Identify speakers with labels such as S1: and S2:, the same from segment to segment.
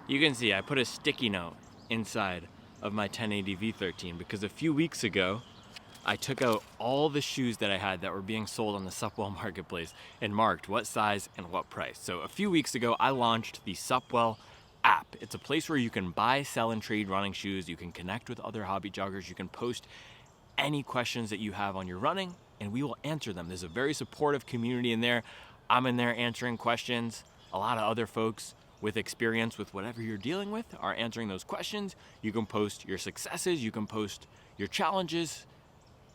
S1: You can see I put a sticky note inside of my 1080 V13 because a few weeks ago, I took out all the shoes that I had that were being sold on the Supwell marketplace and marked what size and what price. So a few weeks ago, I launched the Supwell app. It's a place where you can buy, sell, and trade running shoes. You can connect with other hobby joggers. You can post any questions that you have on your running, and we will answer them. There's a very supportive community in there. I'm in there answering questions. A lot of other folks with experience with whatever you're dealing with are answering those questions. You can post your successes. You can post your challenges.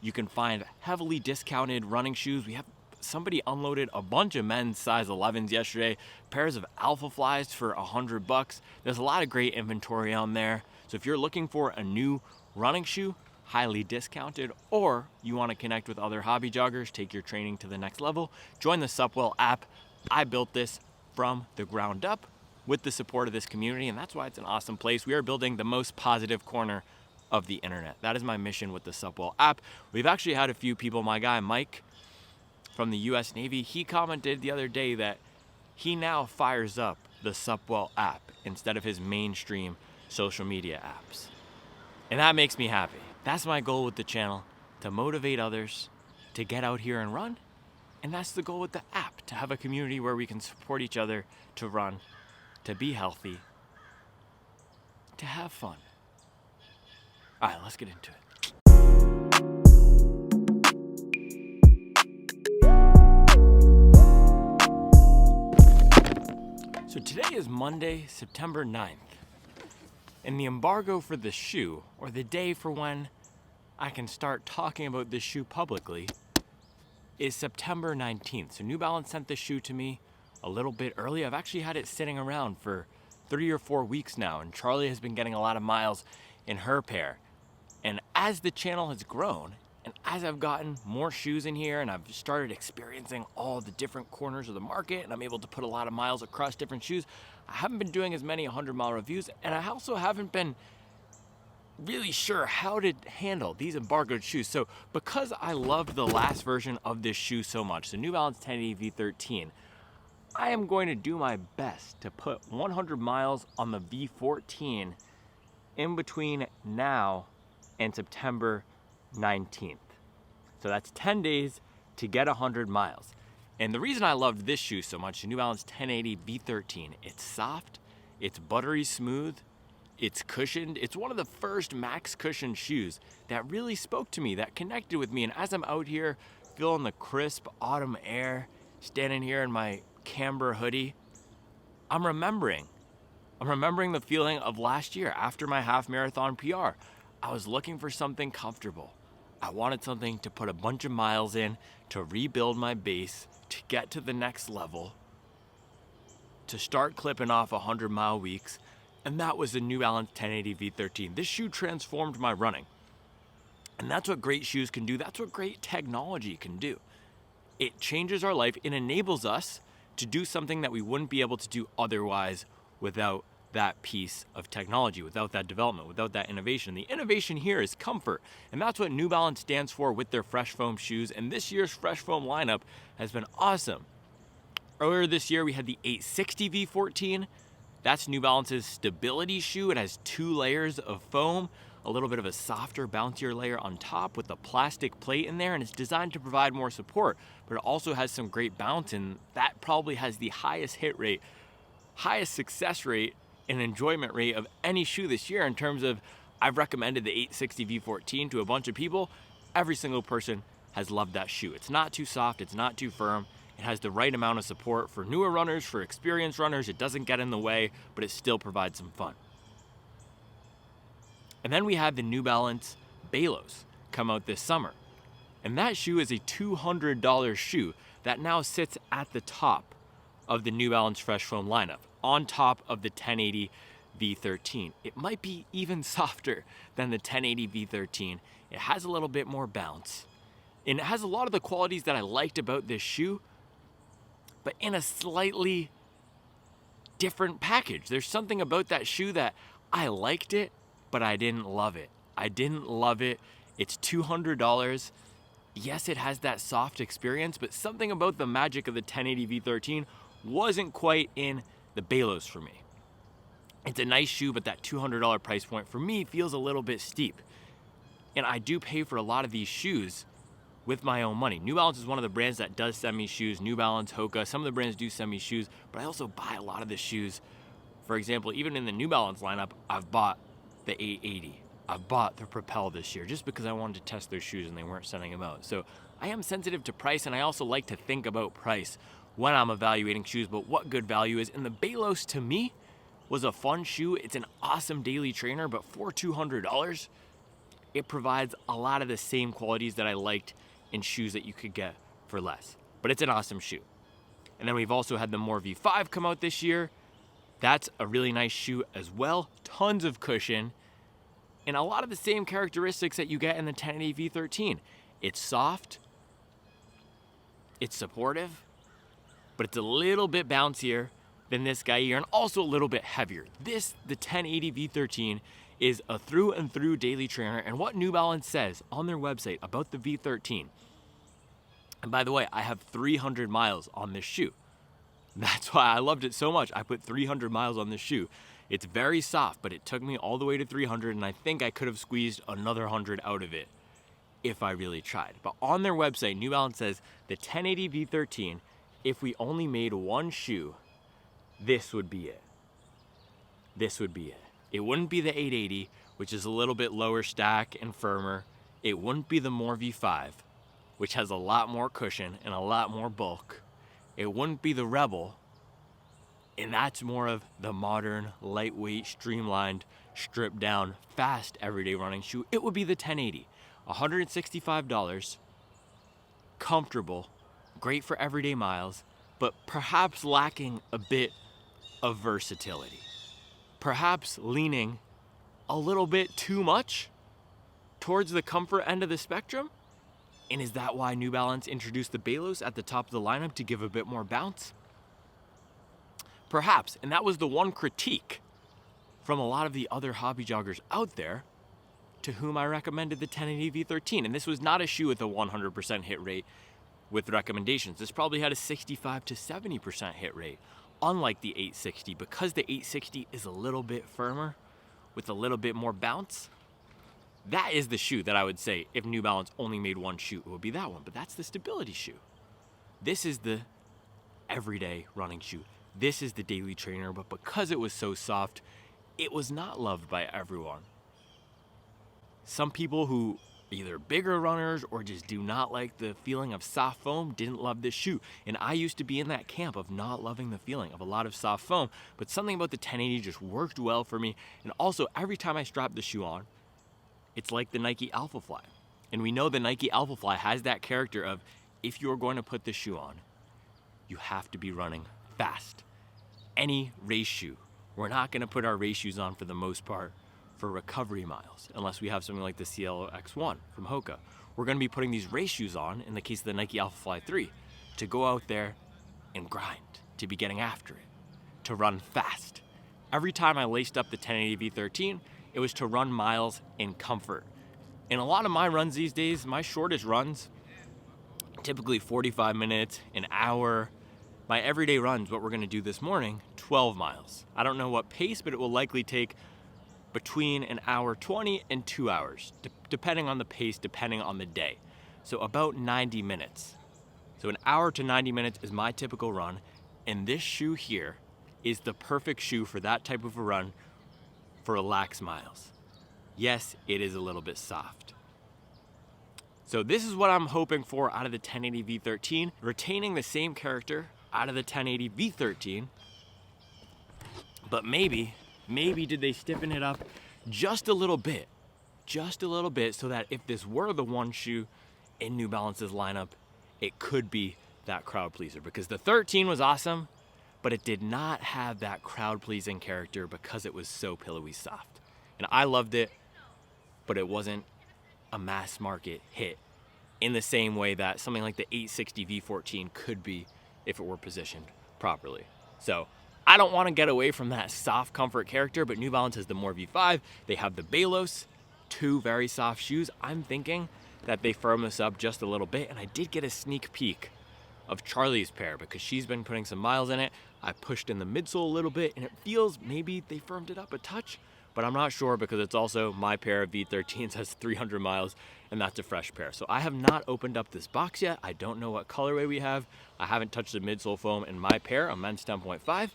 S1: You can find heavily discounted running shoes. We have somebody unloaded a bunch of men's size 11s yesterday, pairs of Alpha Flies for $100. There's a lot of great inventory on there. So if you're looking for a new running shoe, highly discounted, or you want to connect with other hobby joggers, take your training to the next level, join the Supwell app. I built this from the ground up with the support of this community, and that's why it's an awesome place. We are building the most positive corner of the internet. That is my mission with the Supwell app. We've actually had a few people, my guy Mike from the US Navy, he commented the other day that he now fires up the Supwell app instead of his mainstream social media apps. And that makes me happy. That's my goal with the channel, to motivate others to get out here and run. And that's the goal with the app, to have a community where we can support each other to run, to be healthy, to have fun. All right, let's get into it. So today is Monday, September 9th. And the embargo for the shoe, or the day for when I can start talking about this shoe publicly, is September 19th. So New Balance sent this shoe to me a little bit early. I've actually had it sitting around for 3 or 4 weeks now, and Charlie has been getting a lot of miles in her pair. And as the channel has grown, and as I've gotten more shoes in here and I've started experiencing all the different corners of the market and I'm able to put a lot of miles across different shoes, I haven't been doing as many 100-mile reviews, and I also haven't been really sure how to handle these embargoed shoes. So because I loved the last version of this shoe so much, the New Balance 1080 V13, I am going to do my best to put 100 miles on the V14 in between now and September 19th. So that's 10 days to get 100 miles. And the reason I loved this shoe so much, the New Balance 1080 V13, it's soft, it's buttery smooth, it's cushioned. It's one of the first max cushion shoes that really spoke to me, that connected with me. And as I'm out here feeling the crisp autumn air, standing here in my camber hoodie, I'm remembering the feeling of last year after my half marathon PR. I was looking for something comfortable. I wanted something to put a bunch of miles in, to rebuild my base, to get to the next level, to start clipping off 100-mile weeks, and that was the New Balance 1080 V13. This shoe transformed my running. And that's what great shoes can do. That's what great technology can do. It changes our life. It enables us to do something that we wouldn't be able to do otherwise without that piece of technology, without that development, without that innovation. The innovation here is comfort, and that's what New Balance stands for with their Fresh Foam shoes, and this year's Fresh Foam lineup has been awesome. Earlier this year, we had the 860 V14. That's New Balance's stability shoe. It has 2 layers of foam, a little bit of a softer, bouncier layer on top with a plastic plate in there, and it's designed to provide more support, but it also has some great bounce, and that probably has the highest hit rate, highest success rate, and enjoyment rate of any shoe this year in terms of, I've recommended the 860 V14 to a bunch of people. Every single person has loved that shoe. It's not too soft, it's not too firm. It has the right amount of support for newer runners, for experienced runners. It doesn't get in the way, but it still provides some fun. And then we had the New Balance Balos come out this summer. And that shoe is a $200 shoe that now sits at the top of the New Balance Fresh Foam lineup, on top of the 1080 V13. It might be even softer than the 1080 V13. It has a little bit more bounce. And it has a lot of the qualities that I liked about this shoe, but in a slightly different package. There's something about that shoe that I liked it, but I didn't love it. It's $200. Yes, it has that soft experience, but something about the magic of the 1080 V13 wasn't quite in the Balos for me. It's a nice shoe, but that $200 price point for me feels a little bit steep. And I do pay for a lot of these shoes with my own money. New Balance is one of the brands that does send me shoes. New Balance, Hoka, some of the brands do send me shoes, but I also buy a lot of the shoes. For example, even in the New Balance lineup, I've bought the 880. I've bought the Propel this year just because I wanted to test their shoes and they weren't sending them out. So I am sensitive to price, and I also like to think about price when I'm evaluating shoes, but what good value is. And the Balos, to me, was a fun shoe. It's an awesome daily trainer, but for $200, it provides a lot of the same qualities that I liked in shoes that you could get for less. But it's an awesome shoe. And then we've also had the More V5 come out this year. That's a really nice shoe as well. Tons of cushion and a lot of the same characteristics that you get in the 1080 V13. It's soft, it's supportive, but it's a little bit bouncier than this guy here, and also a little bit heavier. The 1080 V13 is a through and through daily trainer, and what New Balance says on their website about the V13, and by the way, I have 300 miles on this shoe. That's why I loved it so much. I put 300 miles on this shoe. It's very soft, but it took me all the way to 300, and I think I could have squeezed another 100 out of it if I really tried. But on their website, New Balance says the 1080 V13, if we only made one shoe, this would be it. This would be it. It wouldn't be the 880, which is a little bit lower stack and firmer. It wouldn't be the More V5, which has a lot more cushion and a lot more bulk. It wouldn't be the Rebel, and that's more of the modern, lightweight, streamlined, stripped down, fast everyday running shoe. It would be the 1080. $165, comfortable, great for everyday miles, but perhaps lacking a bit of versatility. Perhaps leaning a little bit too much towards the comfort end of the spectrum. And is that why New Balance introduced the Balos at the top of the lineup, to give a bit more bounce? Perhaps, and that was the one critique from a lot of the other hobby joggers out there to whom I recommended the 1080 V13. And this was not a shoe with a 100% hit rate with recommendations. This probably had a 65 to 70% hit rate, unlike the 860, because the 860 is a little bit firmer with a little bit more bounce. That is the shoe that I would say, if New Balance only made one shoe, it would be that one. But that's the stability shoe. This is the everyday running shoe. This is the daily trainer, but because it was so soft, it was not loved by everyone. Some people who either bigger runners or just do not like the feeling of soft foam didn't love this shoe. And I used to be in that camp of not loving the feeling of a lot of soft foam, but something about the 1080 just worked well for me. And also, every time I strap the shoe on, it's like the Nike Alphafly. And we know the Nike Alphafly has that character of, if you're going to put the shoe on, you have to be running fast. Any race shoe. We're not going to put our race shoes on for the most part for recovery miles, unless we have something like the CLX1 from Hoka. We're going to be putting these race shoes on, in the case of the Nike Alphafly 3, to go out there and grind, to be getting after it, to run fast. Every time I laced up the 1080 V13, it was to run miles in comfort. And a lot of my runs these days, my shortest runs, typically 45 minutes, an hour. My everyday runs, what we're gonna do this morning, 12 miles. I don't know what pace, but it will likely take between an hour 20 and 2 hours, depending on the pace, depending on the day. So about 90 minutes. So an hour to 90 minutes is my typical run, and this shoe here is the perfect shoe for that type of a run for lax miles. Yes, it is a little bit soft. So this is what I'm hoping for out of the 1080 V13, retaining the same character out of the 1080 V13, but maybe did they stiffen it up just a little bit, so that if this were the one shoe in New Balance's lineup, it could be that crowd pleaser, because the 13 was awesome, but it did not have that crowd-pleasing character because it was so pillowy soft. And I loved it, but it wasn't a mass market hit in the same way that something like the 860 V14 could be if it were positioned properly. So I don't want to get away from that soft comfort character, but New Balance has the More V5. They have the Balos, two very soft shoes. I'm thinking that they firm this up just a little bit, and I did get a sneak peek of Charlie's pair because she's been putting some miles in it. I pushed in the midsole a little bit, and it feels maybe they firmed it up a touch, but I'm not sure because it's also my pair of V13s has 300 miles, and that's a fresh pair. So I have not opened up this box yet. I don't know what colorway we have. I haven't touched the midsole foam in my pair, a men's 10.5.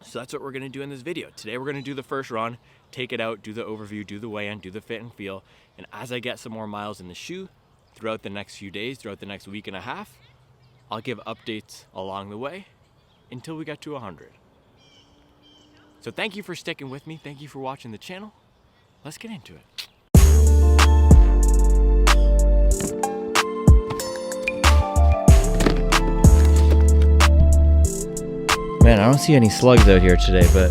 S1: So that's what we're gonna do in this video. Today we're gonna do the first run, take it out, do the overview, do the weigh-in, do the fit and feel. And as I get some more miles in the shoe throughout the next few days, throughout the next week and a half, I'll give updates along the way until we get to 100. So thank you for sticking with me. Thank you for watching the channel. Let's get into it. Man, I don't see any slugs out here today, but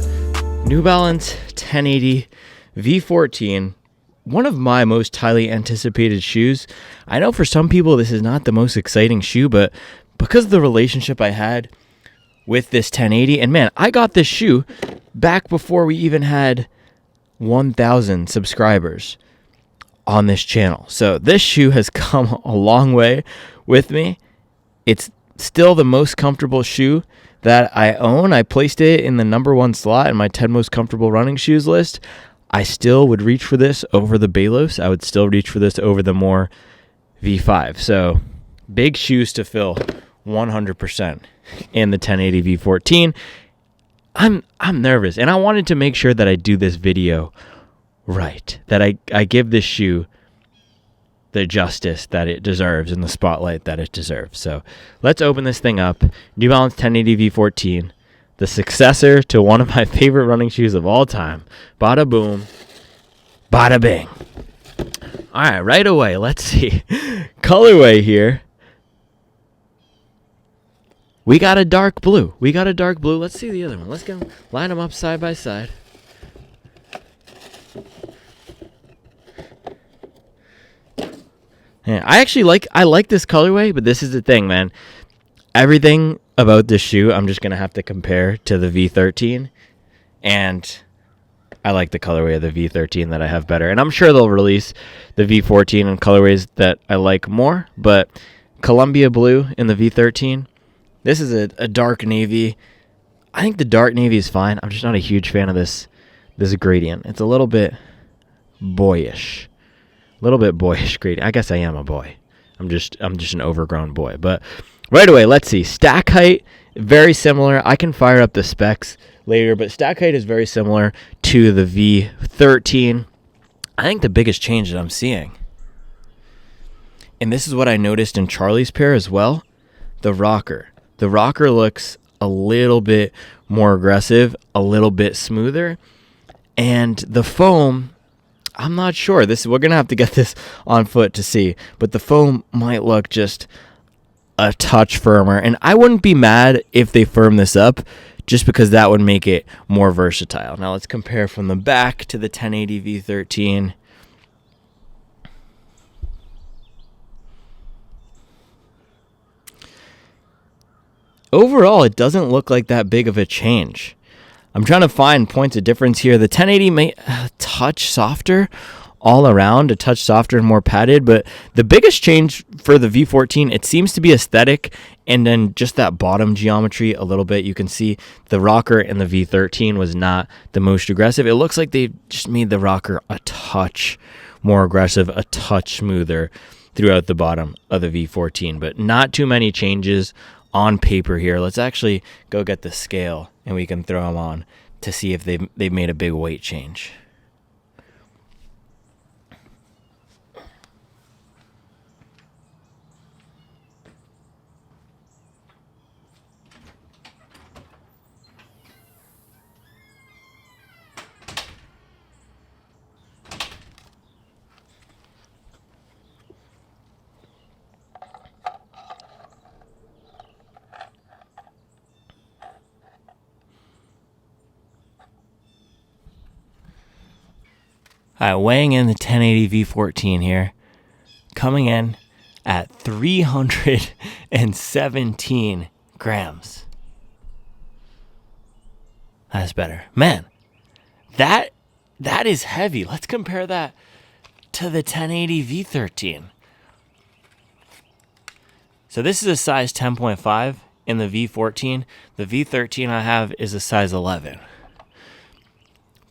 S1: New Balance 1080 V14, one of my most highly anticipated shoes. I know for some people this is not the most exciting shoe, but because of the relationship I had with this 1080, and man, I got this shoe back before we even had 1,000 subscribers on this channel. So this shoe has come a long way with me. It's still the most comfortable shoe that I own. I placed it in the #1 slot in my 10 most comfortable running shoes list. I still would reach for this over the Balos. I would still reach for this over the more V5. So big shoes to fill 100% in the 1080 V14. I'm nervous, and I wanted to make sure that I do this video right, that I give this shoe the justice that it deserves and the spotlight that it deserves. So let's open this thing up. New Balance 1080 V14, the successor to one of my favorite running shoes of all time. Bada boom, bada bing. All right, right away, let's see. Colorway here. We got a dark blue. Let's see the other one. Let's go line them up side by side. Yeah, I like this colorway, but this is the thing, man. Everything about this shoe, I'm just going to have to compare to the V13. And I like the colorway of the V13 that I have better. And I'm sure they'll release the V14 in colorways that I like more. But Columbia blue in the V13. This is a dark navy. I think the dark navy is fine. I'm just not a huge fan of this gradient. It's a little bit boyish. Gradient. I guess I am a boy. I'm just an overgrown boy. But right away, let's see. Stack height, very similar. I can fire up the specs later, but stack height is very similar to the V13. I think the biggest change that I'm seeing, and this is what I noticed in Charlie's pair as well, the rocker. The rocker looks a little bit more aggressive, a little bit smoother, and the foam, I'm not sure. We're going to have to get this on foot to see, but the foam might look just a touch firmer, and I wouldn't be mad if they firm this up just because that would make it more versatile. Now let's compare from the back to the 1080 V13. Overall, it doesn't look like that big of a change. I'm trying to find points of difference here. The 1080 may a touch softer all around, a touch softer and more padded, but the biggest change for the V14, it seems to be aesthetic, and then just that bottom geometry a little bit. You can see the rocker in the V13 was not the most aggressive. It looks like they just made the rocker a touch more aggressive, a touch smoother throughout the bottom of the V14, but not too many changes on paper here. Let's actually go get the scale and we can throw them on to see if they've made a big weight change. All right, weighing in the 1080 V14 here, coming in at 317 grams. That's better. Man, that is heavy. Let's compare that to the 1080 V13. So this is a size 10.5 in the V14. The V13 I have is a size 11.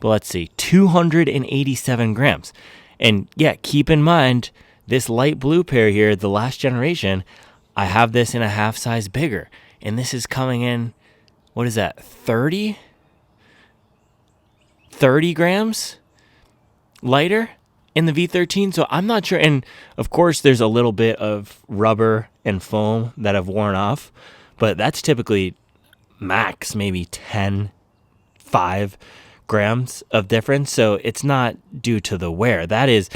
S1: But let's see, 287 grams. And yeah, keep in mind, this light blue pair here, the last generation, I have this in a half size bigger. And this is coming in, what is that, 30 grams lighter in the V13. So I'm not sure. And of course, there's a little bit of rubber and foam that have worn off. But that's typically max maybe 5 grams of difference. So it's not due to the wear. That is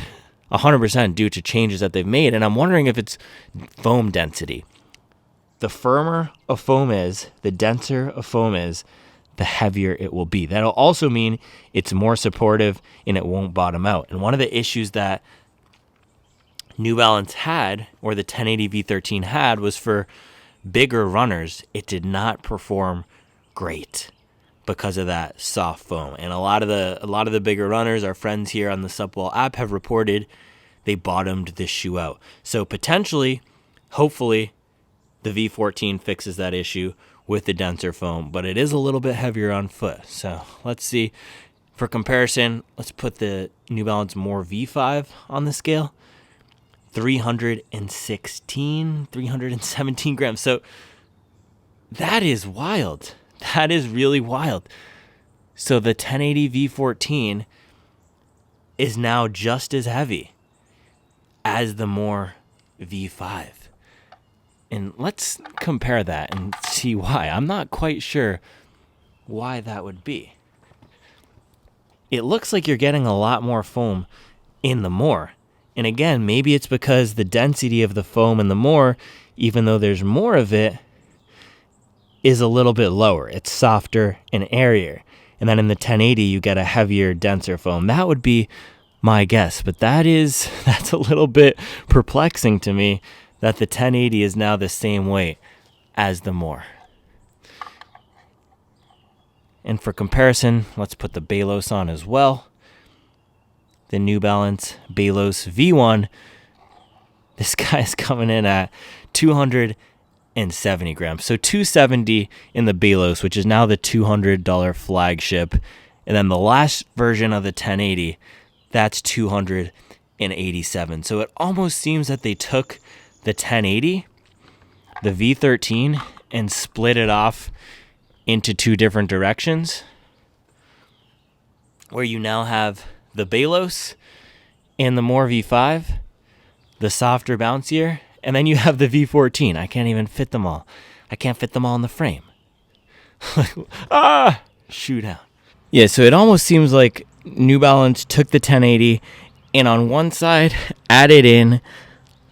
S1: 100% due to changes that they've made. And I'm wondering if it's foam density. The firmer a foam is, the denser a foam is, the heavier it will be. That'll also mean it's more supportive and it won't bottom out. And one of the issues that New Balance had, or the 1080 V13 had, was for bigger runners, it did not perform great because of that soft foam. And a lot of the bigger runners, our friends here on the Supwell app, have reported they bottomed this shoe out. So potentially, hopefully, the V14 fixes that issue with the denser foam, but it is a little bit heavier on foot. So let's see. For comparison, let's put the New Balance More V5 on the scale. 317 grams. So that is wild. That is really wild. So the 1080 V14 is now just as heavy as the More V5. And let's compare that and see why. I'm not quite sure why that would be. It looks like you're getting a lot more foam in the More. And again, maybe it's because the density of the foam in the More, even though there's more of it, is a little bit lower. It's softer and airier. And then in the 1080, you get a heavier, denser foam. That would be my guess. But that's a little bit perplexing to me that the 1080 is now the same weight as the More. And for comparison, let's put the Balos on as well. The New Balance Balos V1. This guy's coming in at 270 grams. So 270 in the Balos, which is now the $200 flagship. And then the last version of the 1080, that's 287. So it almost seems that they took the 1080, the V13, and split it off into two different directions, where you now have the Balos and the More V5, the softer, bouncier, and then you have the V14. I can't even fit them all. I can't fit them all in the frame. Shoot out. Yeah, so it almost seems like New Balance took the 1080 and on one side added in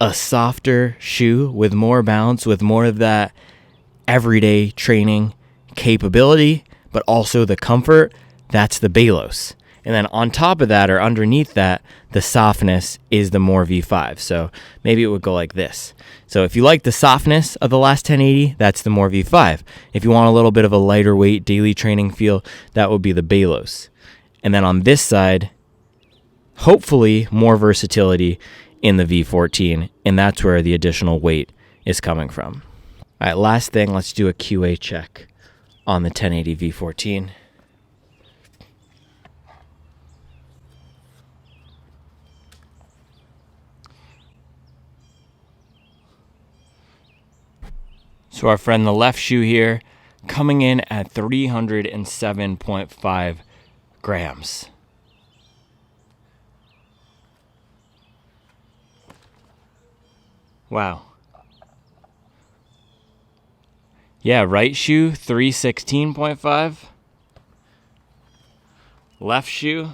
S1: a softer shoe with more bounce, with more of that everyday training capability, but also the comfort. That's the Balos. And then on top of that, or underneath that, the softness is the More V5. So maybe it would go like this. So if you like the softness of the last 1080, that's the More V5. If you want a little bit of a lighter weight daily training feel, that would be the Balos. And then on this side, hopefully more versatility in the V14. And that's where the additional weight is coming from. All right, last thing, let's do a QA check on the 1080 V14. So our friend, the left shoe here, coming in at 307.5 grams. Wow. Yeah, right shoe, 316.5. Left shoe,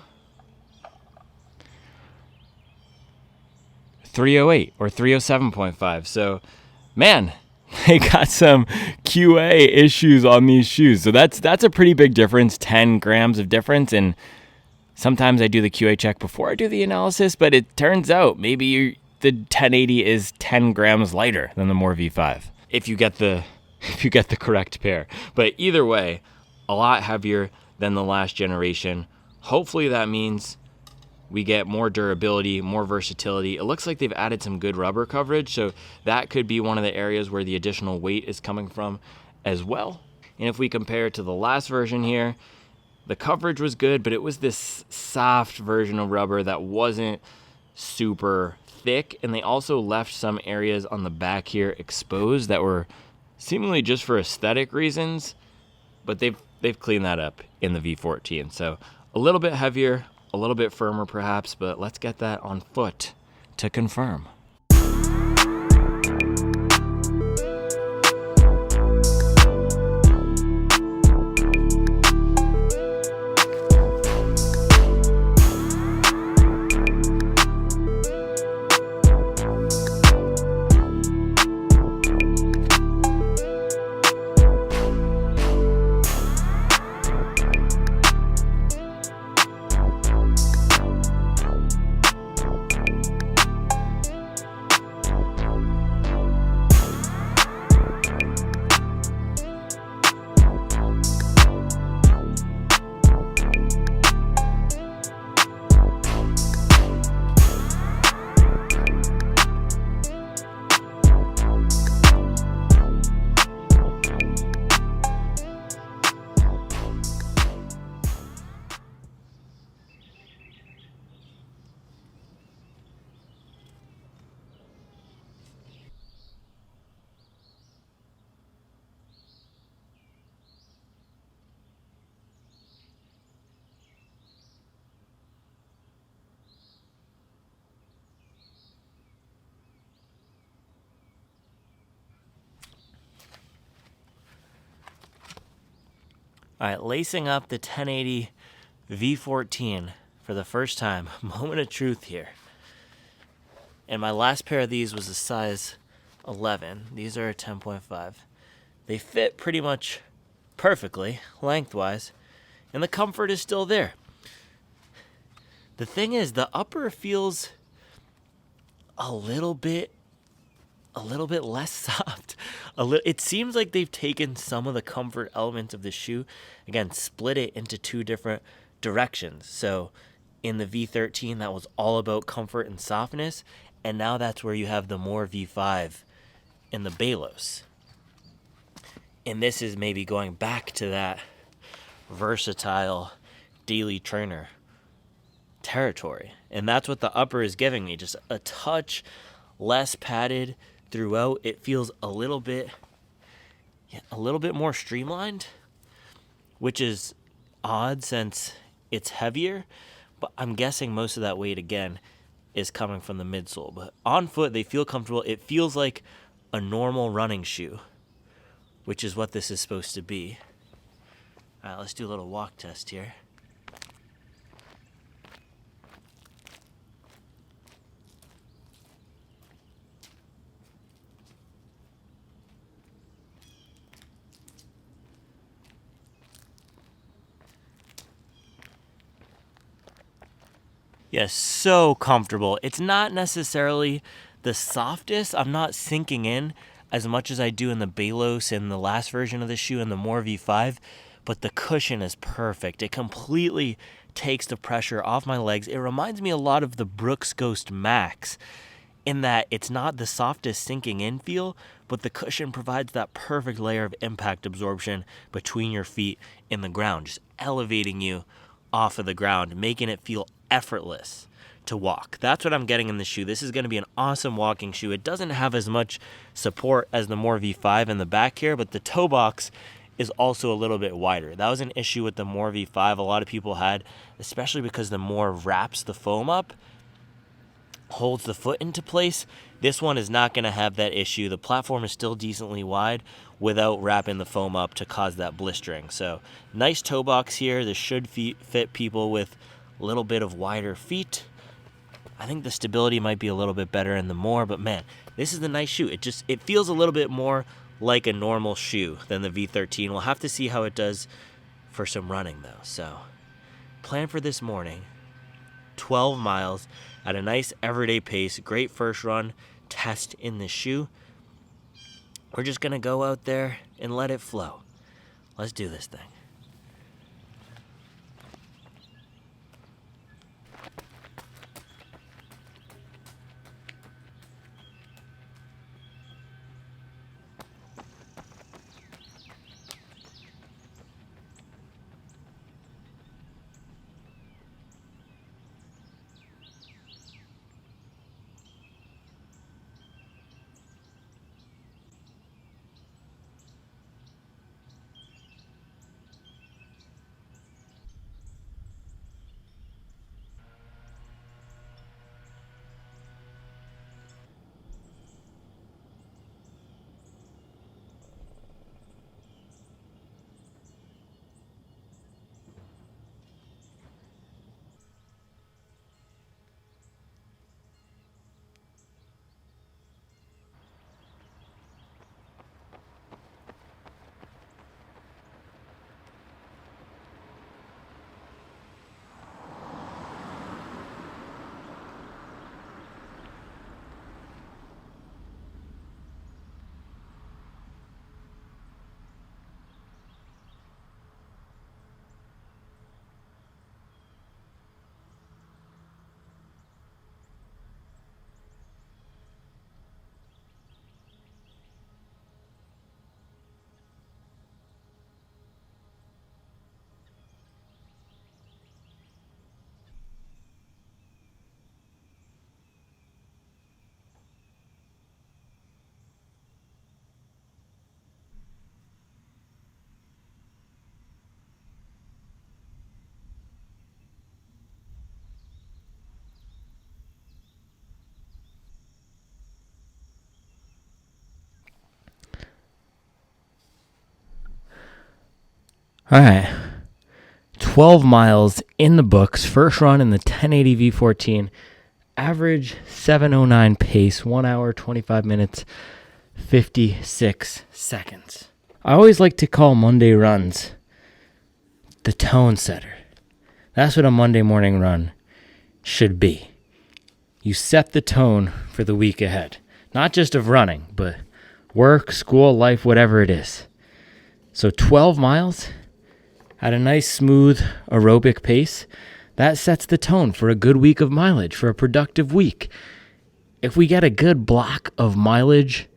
S1: 308 or 307.5. So, man, they got some QA issues on these shoes. So that's a pretty big difference, 10 grams of difference. And sometimes I do the QA check before I do the analysis, but it turns out maybe the 1080 is 10 grams lighter than the More V5 if you get the correct pair. But either way, a lot heavier than the last generation. Hopefully that means we get more durability, more versatility. It looks like they've added some good rubber coverage, so that could be one of the areas where the additional weight is coming from. as well. And if we compare it to the last version here, the coverage was good, but it was this soft version of rubber that wasn't super thick. And they also left some areas on the back here exposed that were seemingly just for aesthetic reasons, but they've cleaned that up in the V14. So a little bit heavier, a little bit firmer perhaps, but let's get that on foot to confirm. All right, lacing up the 1080 V14 for the first time. Moment of truth here. And my last pair of these was a size 11. These are a 10.5. They fit pretty much perfectly, lengthwise, and the comfort is still there. The thing is, the upper feels a little bit less soft. It seems like they've taken some of the comfort elements of the shoe, again, split it into two different directions. So in the V13, that was all about comfort and softness, and now that's where you have the more V5 in the Balos. And this is maybe going back to that versatile daily trainer territory. And that's what the upper is giving me, just a touch less padded throughout. It feels a little bit more streamlined, which is odd since it's heavier, but I'm guessing most of that weight again is coming from the midsole. But on foot, they feel comfortable. It feels like a normal running shoe, which is what this is supposed to be. All right, let's do a little walk test here. Yes, so comfortable. It's not necessarily the softest. I'm not sinking in as much as I do in the Balos and the last version of the shoe and the More V5, but the cushion is perfect. It completely takes the pressure off my legs. It reminds me a lot of the Brooks Ghost Max in that it's not the softest sinking in feel, but the cushion provides that perfect layer of impact absorption between your feet in the ground, just elevating you off of the ground, making it feel effortless to walk. That's what I'm getting in the shoe. This is going to be an awesome walking shoe. It doesn't have as much support as the More V5 in the back here, but the toe box is also a little bit wider. That was an issue with the More V5 a lot of people had, especially because the More wraps the foam up, holds the foot into place. This one is not going to have that issue. The platform is still decently wide without wrapping the foam up to cause that blistering. So nice toe box here. This should fit people with a little bit of wider feet. I think the stability might be a little bit better in the More, but man, this is a nice shoe. It feels a little bit more like a normal shoe than the V13. We'll have to see how it does for some running though. So plan for this morning, 12 miles at a nice everyday pace. Great first run test in the shoe. We're just gonna go out there and let it flow. Let's do this thing. All right. 12 miles in the books. First run in the 1080 V14. Average 7:09 pace. 1 hour, 25 minutes, 56 seconds. I always like to call Monday runs the tone setter. That's what a Monday morning run should be. You set the tone for the week ahead. Not just of running, but work, school, life, whatever it is. So 12 miles at a nice, smooth, aerobic pace, that sets the tone for a good week of mileage, for a productive week. If we get a good block of mileage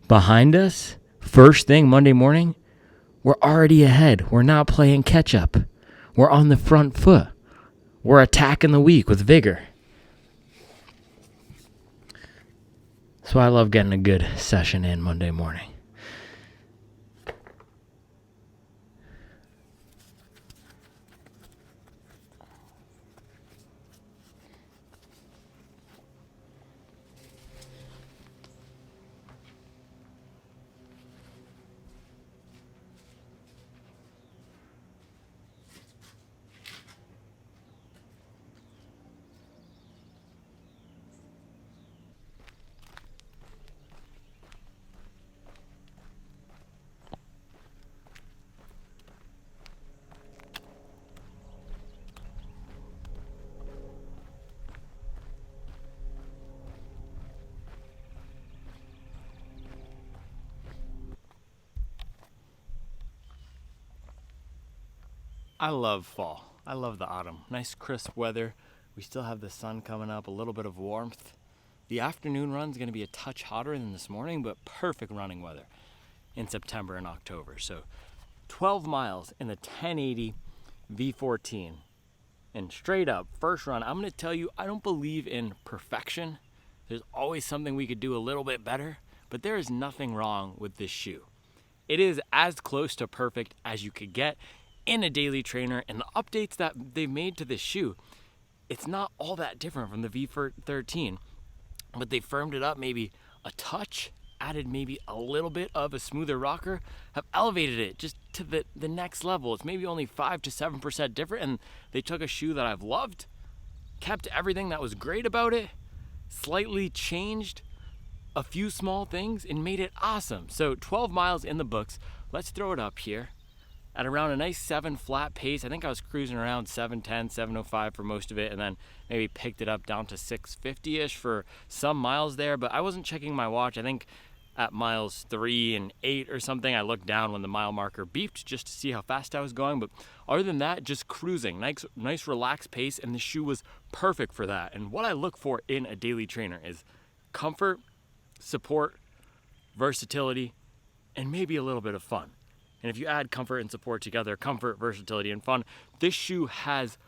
S1: behind us, first thing Monday morning, we're already ahead. We're not playing catch up. We're on the front foot. We're attacking the week with vigor. So I love getting a good session in Monday morning. I love fall. I love the autumn. Nice crisp weather. We still have the sun coming up, a little bit of warmth. The afternoon run's going to be a touch hotter than this morning, but perfect running weather in September and October. So 12 miles in the 1080 V14. And straight up, first run, I'm going to tell you, I don't believe in perfection. There's always something we could do a little bit better, but there is nothing wrong with this shoe. It is as close to perfect as you could get in a daily trainer, and the updates that they've made to this shoe, it's not all that different from the V13, but they firmed it up maybe a touch, added maybe a little bit of a smoother rocker, have elevated it just to the next level. It's maybe only 5 to 7% different, and they took a shoe that I've loved, kept everything that was great about it, slightly changed a few small things, and made it awesome. So 12 miles in the books. Let's throw it up here at around a nice 7 flat pace. I think I was cruising around 7:10, 7:05 for most of it, and then maybe picked it up down to 6:50-ish for some miles there, but I wasn't checking my watch. I think at miles 3 and 8 or something, I looked down when the mile marker beeped just to see how fast I was going, but other than that, just cruising. Nice relaxed pace, and the shoe was perfect for that. And what I look for in a daily trainer is comfort, support, versatility, and maybe a little bit of fun. And if you add comfort and support together, comfort, versatility, and fun, this shoe has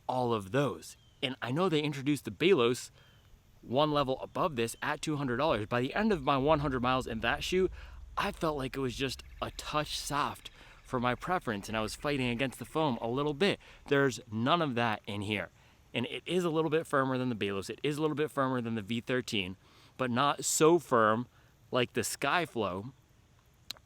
S1: all of those. And I know they introduced the Balos one level above this at $200. By the end of my 100 miles in that shoe, I felt like it was just a touch soft for my preference, and I was fighting against the foam a little bit. There's none of that in here. And it is a little bit firmer than the Balos. It is a little bit firmer than the V13, but not so firm like the Skyflow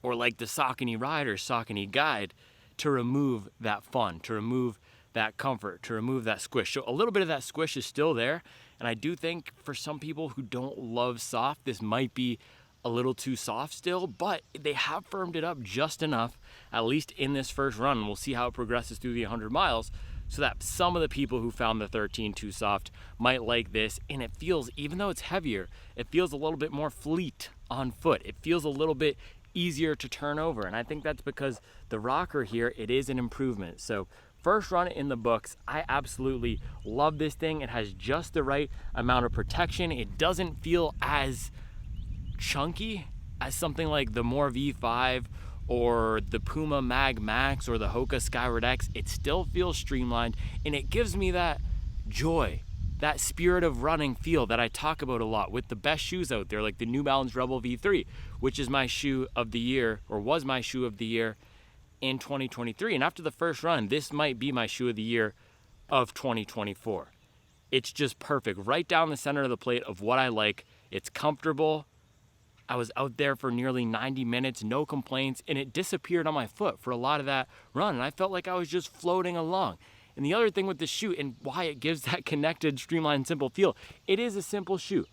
S1: or like the Saucony Ride or Saucony Guide to remove that fun, to remove that comfort, to remove that squish. So a little bit of that squish is still there, and I do think for some people who don't love soft, this might be a little too soft still, but they have firmed it up just enough, at least in this first run. We'll see how it progresses through the 100 miles, so that some of the people who found the 13 too soft might like this. And it feels, even though it's heavier, it feels a little bit more fleet on foot. It feels a little bit easier to turn over, and I think that's because the rocker here, it is an improvement. So first run in the books. I absolutely love this thing. It has just the right amount of protection. It doesn't feel as chunky as something like the More V5 or the Puma Mag Max or the Hoka Skyward X. It still feels streamlined, and it gives me that joy, that spirit of running feel that I talk about a lot with the best shoes out there, like the New Balance Rebel V3, which is my shoe of the year, or was my shoe of the year in 2023. And after the first run, this might be my shoe of the year of 2024. It's just perfect, right down the center of the plate of what I like. It's comfortable, I was out there for nearly 90 minutes, no complaints, and it disappeared on my foot for a lot of that run. And I felt like I was just floating along. And the other thing with the shoe and why it gives that connected, streamlined, simple feel, it is a simple shoe.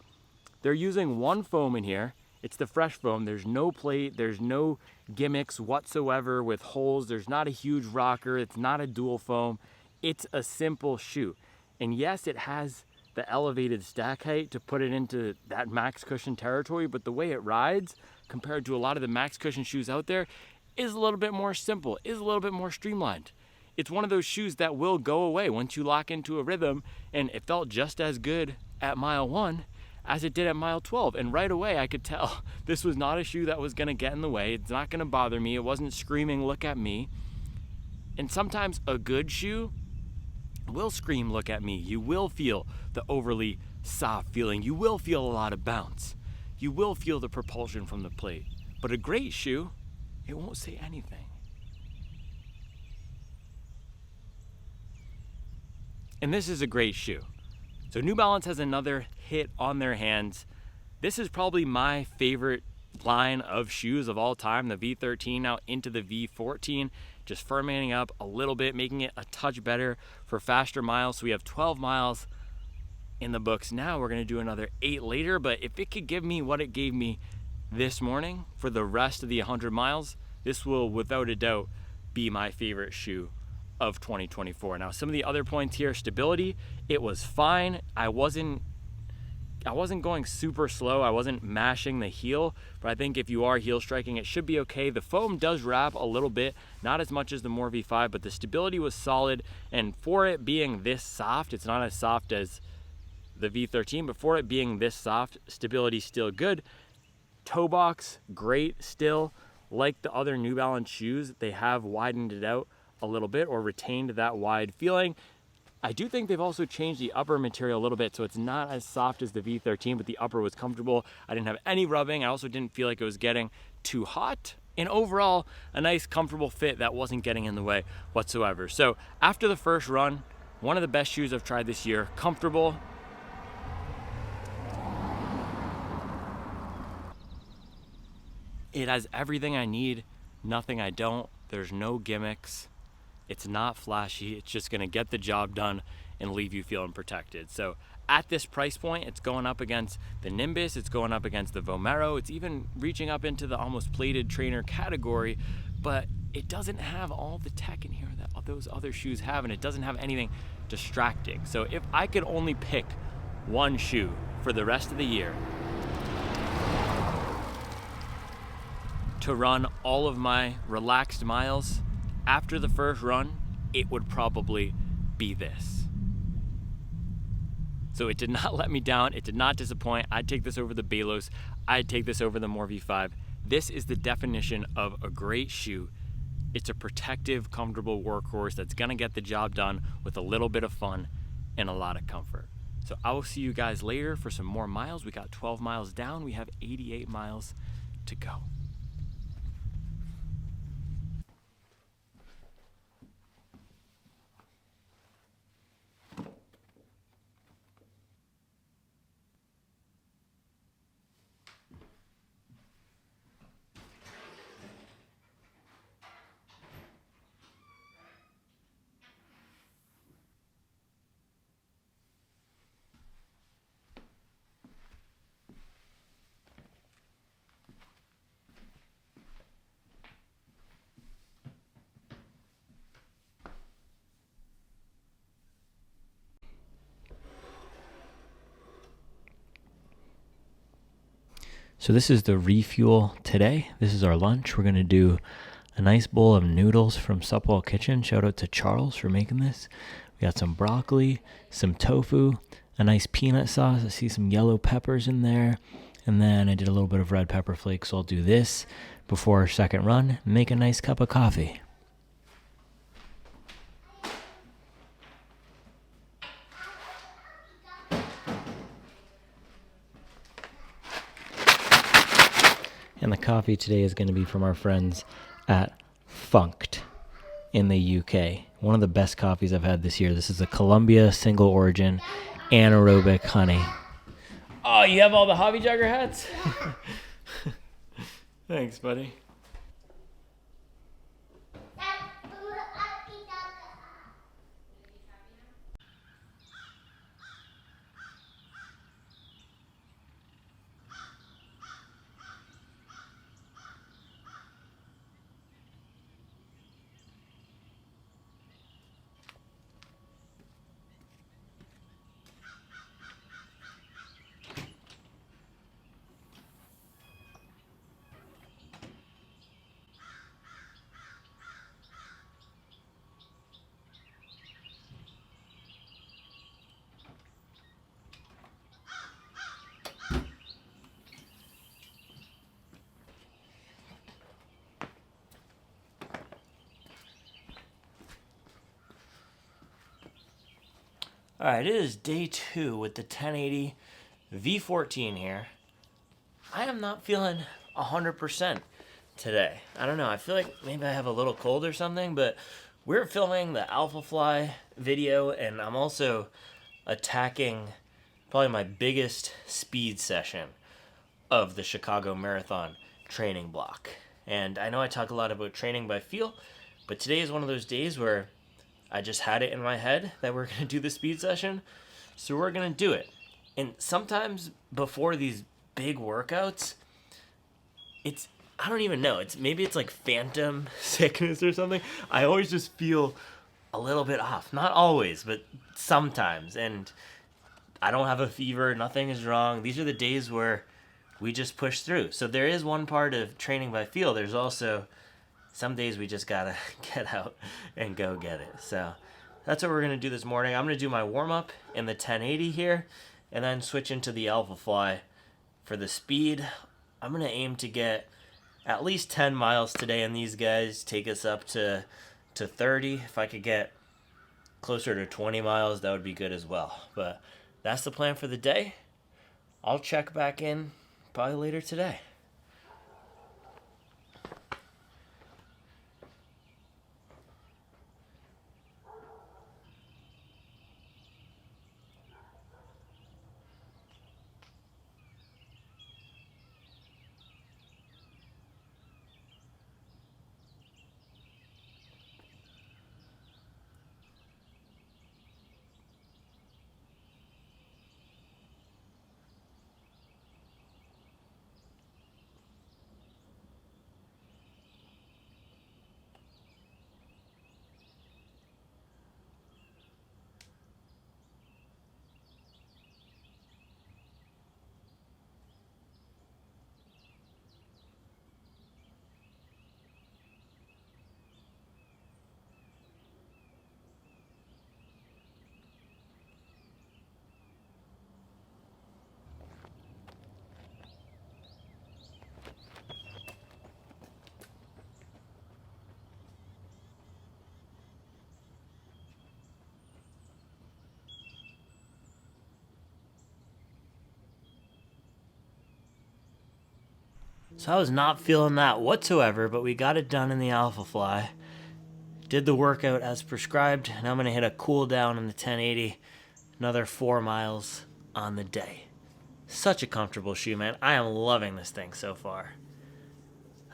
S1: They're using one foam in here. It's the fresh foam. There's no plate. There's no gimmicks whatsoever with holes. There's not a huge rocker. It's not a dual foam. It's a simple shoe. And yes, it has the elevated stack height to put it into that max cushion territory, but the way it rides compared to a lot of the max cushion shoes out there is a little bit more simple, is a little bit more streamlined. It's one of those shoes that will go away once you lock into a rhythm, and it felt just as good at mile 1 as it did at mile 12. And right away I could tell this was not a shoe that was gonna get in the way. It's not gonna bother me. It wasn't screaming, look at me. And sometimes a good shoe will scream, look at me. You will feel the overly soft feeling. You will feel a lot of bounce. You will feel the propulsion from the plate. But a great shoe, it won't say anything. And this is a great shoe. So New Balance has another hit on their hands. This is probably my favorite line of shoes of all time, the V13 now into the V14, just firming up a little bit, making it a touch better for faster miles. So we have 12 miles in the books now. We're going to do another 8 later, but if it could give me what it gave me this morning for the rest of the 100 miles, this will without a doubt be my favorite shoe of 2024. Now, some of the other points here, stability, it was fine. I wasn't going super slow. I wasn't mashing the heel, but I think if you are heel striking, it should be okay. The foam does wrap a little bit, not as much as the More V5, but the stability was solid. And for it being this soft, it's not as soft as the V13, but for it being this soft, stability still good. Toe box, great still. Like the other New Balance shoes, they have widened it out a little bit or retained that wide feeling. I do think they've also changed the upper material a little bit, so it's not as soft as the V13, but the upper was comfortable. I didn't have any rubbing. I also didn't feel like it was getting too hot. And overall, a nice, comfortable fit that wasn't getting in the way whatsoever. So after the first run, one of the best shoes I've tried this year. Comfortable. It has everything I need, nothing I don't. There's no gimmicks. It's not flashy. It's just gonna get the job done and leave you feeling protected. So at this price point, it's going up against the Nimbus, it's going up against the Vomero, it's even reaching up into the almost plated trainer category, but it doesn't have all the tech in here that those other shoes have, and it doesn't have anything distracting. So if I could only pick one shoe for the rest of the year to run all of my relaxed miles, after the first run, it would probably be this. So it did not let me down. It did not disappoint. I'd take this over the Balos. I'd take this over the More V5. This is the definition of a great shoe. It's a protective, comfortable workhorse that's gonna get the job done with a little bit of fun and a lot of comfort. So I will see you guys later for some more miles. We got 12 miles down. We have 88 miles to go. So this is the Refuel today. This is our lunch. We're going to do a nice bowl of noodles from Supwell Kitchen. Shout out to Charles for making this. We got some broccoli, some tofu, a nice peanut sauce. I see some yellow peppers in there. And then I did a little bit of red pepper flakes. So I'll do this before our second run and make a nice cup of coffee. And the coffee today is going to be from our friends at Funked in the UK. One of the best coffees I've had this year. This is a Colombia single origin anaerobic honey. Oh, you have all the hobby jogger hats? Thanks, buddy. Alright, it is day 2 with the 1080 V14 here. I am not feeling 100% today. I don't know, I feel like maybe I have a little cold or something, but we're filming the Alpha Fly video, and I'm also attacking probably my biggest speed session of the Chicago Marathon training block. And I know I talk a lot about training by feel, but today is one of those days where I just had it in my head that we're going to do the speed session, so we're going to do it. And sometimes before these big workouts, I don't even know, maybe it's like phantom sickness or something. I always just feel a little bit off. Not always, but sometimes. And I don't have a fever, nothing is wrong. These are the days where we just push through. So there is one part of training by feel. There's also some days we just gotta get out and go get it. So that's what we're gonna do this morning. I'm gonna do my warm-up in the 1080 here, and then switch into the Alpha Fly for the speed. I'm gonna aim to get at least 10 miles today, and these guys take us up to 30. If I could get closer to 20 miles, that would be good as well. But that's the plan for the day. I'll check back in probably later today. So I was not feeling that whatsoever, but we got it done in the Alpha Fly. Did the workout as prescribed, and I'm going to hit a cool down in the 1080. Another 4 miles on the day. Such a comfortable shoe, man. I am loving this thing so far.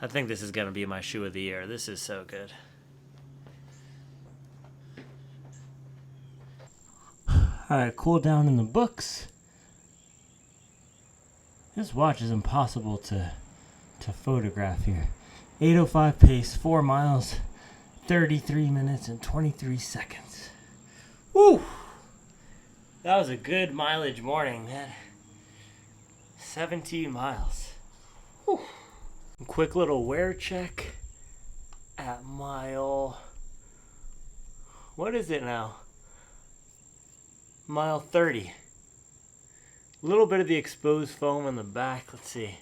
S1: I think this is going to be my shoe of the year. This is so good. Alright, cool down in the books. This watch is impossible to photograph here. 8:05 pace, 4 miles, 33 minutes and 23 seconds. Woo! That was a good mileage morning, man. 17 miles. Whew. Quick little wear check at mile... What is it now? Mile 30. A little bit of the exposed foam in the back. Let's see.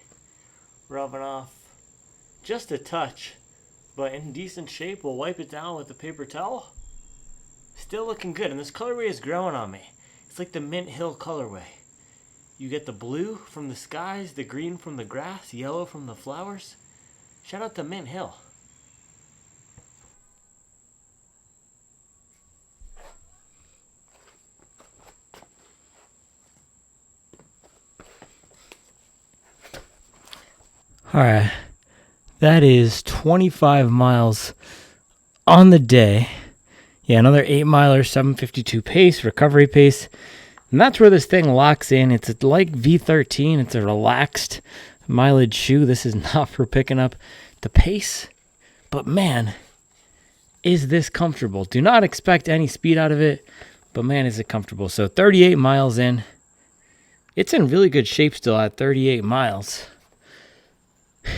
S1: Rubbing off just a touch, but in decent shape. We'll wipe it down with a paper towel. Still looking good, and this colorway is growing on me. It's like the Mint Hill colorway. You get the blue from the skies, the green from the grass, yellow from the flowers. Shout out to Mint Hill. Alright, That is 25 miles on the day. Yeah, another 8 miler, 752 pace, recovery pace. And that's where this thing locks in. It's like V13. It's a relaxed mileage shoe. This is not for picking up the pace. But man, is this comfortable. Do not expect any speed out of it. But man, is it comfortable. So 38 miles in. It's in really good shape still at 38 miles.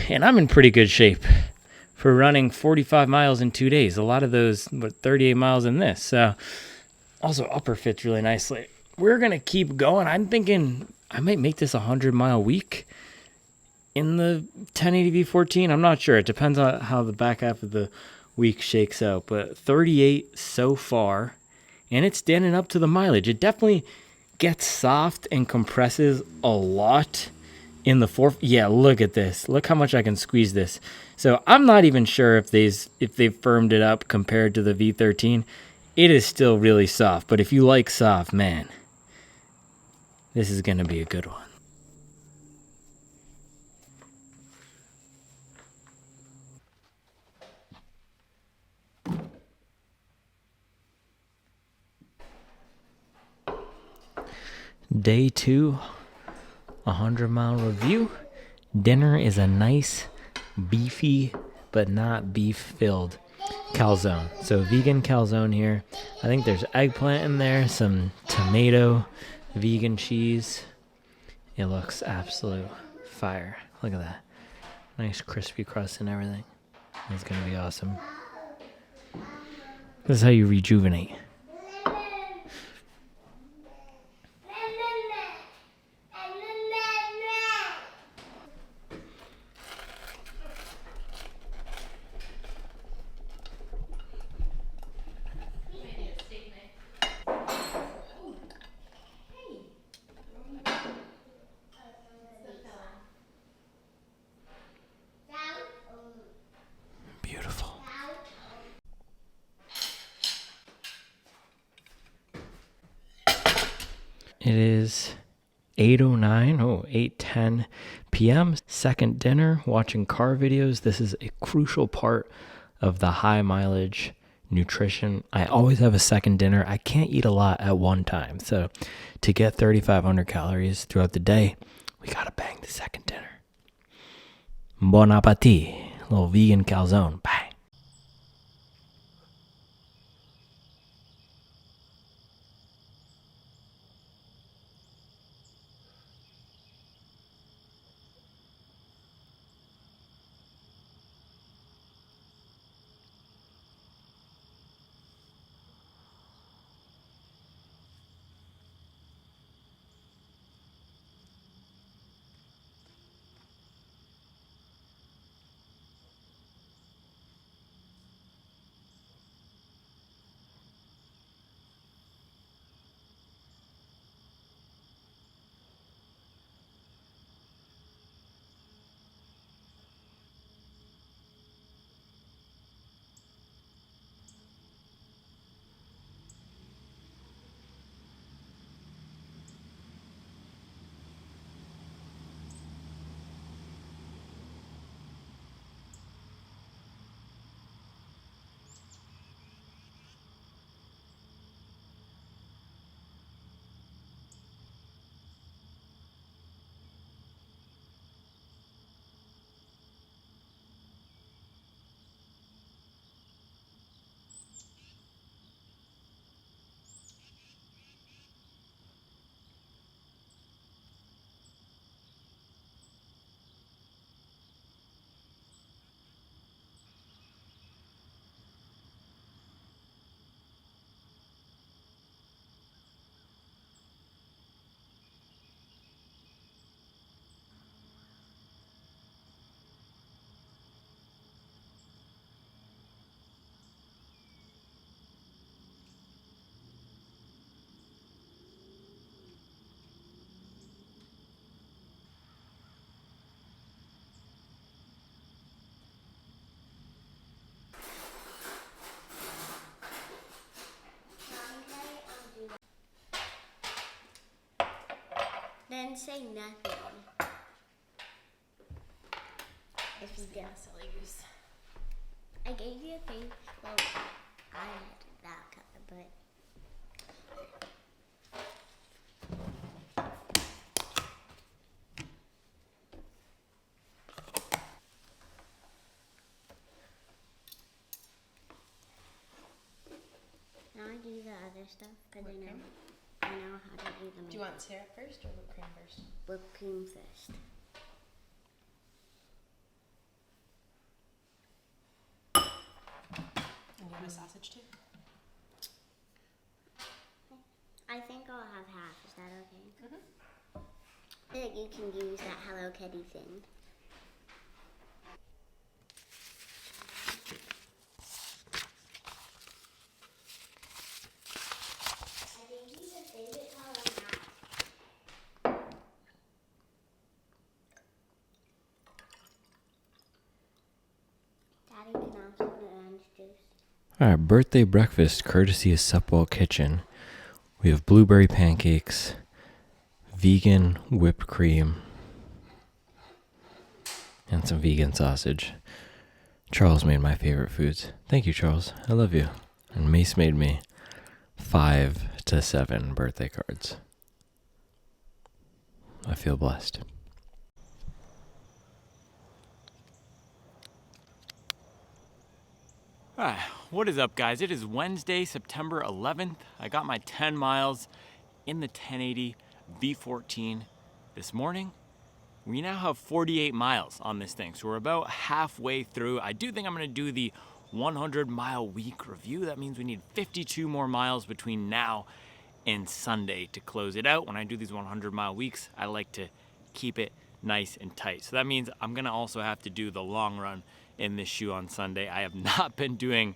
S1: And I'm in pretty good shape for running 45 miles in 2 days. A lot of those, 38 miles in this. So also upper fits really nicely. We're going to keep going. I'm thinking I might make this a 100-mile week in the 1080 V14. I'm not sure. It depends on how the back half of the week shakes out. But 38 so far. And it's standing up to the mileage. It definitely gets soft and compresses a lot in the fourth. Yeah, look at this. Look how much I can squeeze this. So I'm not even sure if they've firmed it up compared to the V13. It is still really soft. But if you like soft, man, this is going to be a good one. Day 2, 100-mile review. Dinner is a nice, beefy, but not beef-filled calzone. So vegan calzone here. I think there's eggplant in there, some tomato, vegan cheese. It looks absolute fire. Look at that. Nice crispy crust and everything. It's going to be awesome. This is how you rejuvenate. Beautiful. It is 8:10 p.m. Second dinner, watching car videos. This is a crucial part of the high mileage nutrition. I always have a second dinner. I can't eat a lot at one time. So to get 3,500 calories throughout the day, we got to bang the second dinner. Bon appetit. Little vegan calzone. Bang.
S2: Then say nothing. If Yes, I'll use.
S3: I gave you a thing. Well, I had that color, but. Now I do the other stuff because I know how to do the.
S2: Do you want syrup first or whipped cream first?
S3: Whipped cream first.
S2: And you want a sausage too?
S3: I think I'll have half. Is that okay?
S2: Mm-hmm.
S3: I think you can use that Hello Kitty thing. I think he's a favorite color now. Daddy can also put orange juice.
S1: Alright, birthday breakfast courtesy of Supwell Kitchen. We have blueberry pancakes, vegan whipped cream, and some vegan sausage. Charles made my favorite foods. Thank you, Charles. I love you. And Mace made me 5 to 7 birthday cards. I feel blessed. What is up, guys? It is Wednesday, September 11th. I got my 10 miles in the 1080 V14 this morning. We now have 48 miles on this thing, so we're about halfway through. I do think I'm going to do the 100-mile week review. That means we need 52 more miles between now and Sunday to close it out. When I do these 100-mile weeks, I like to keep it nice and tight. So that means I'm going to also have to do the long run in this shoe on Sunday. I have not been doing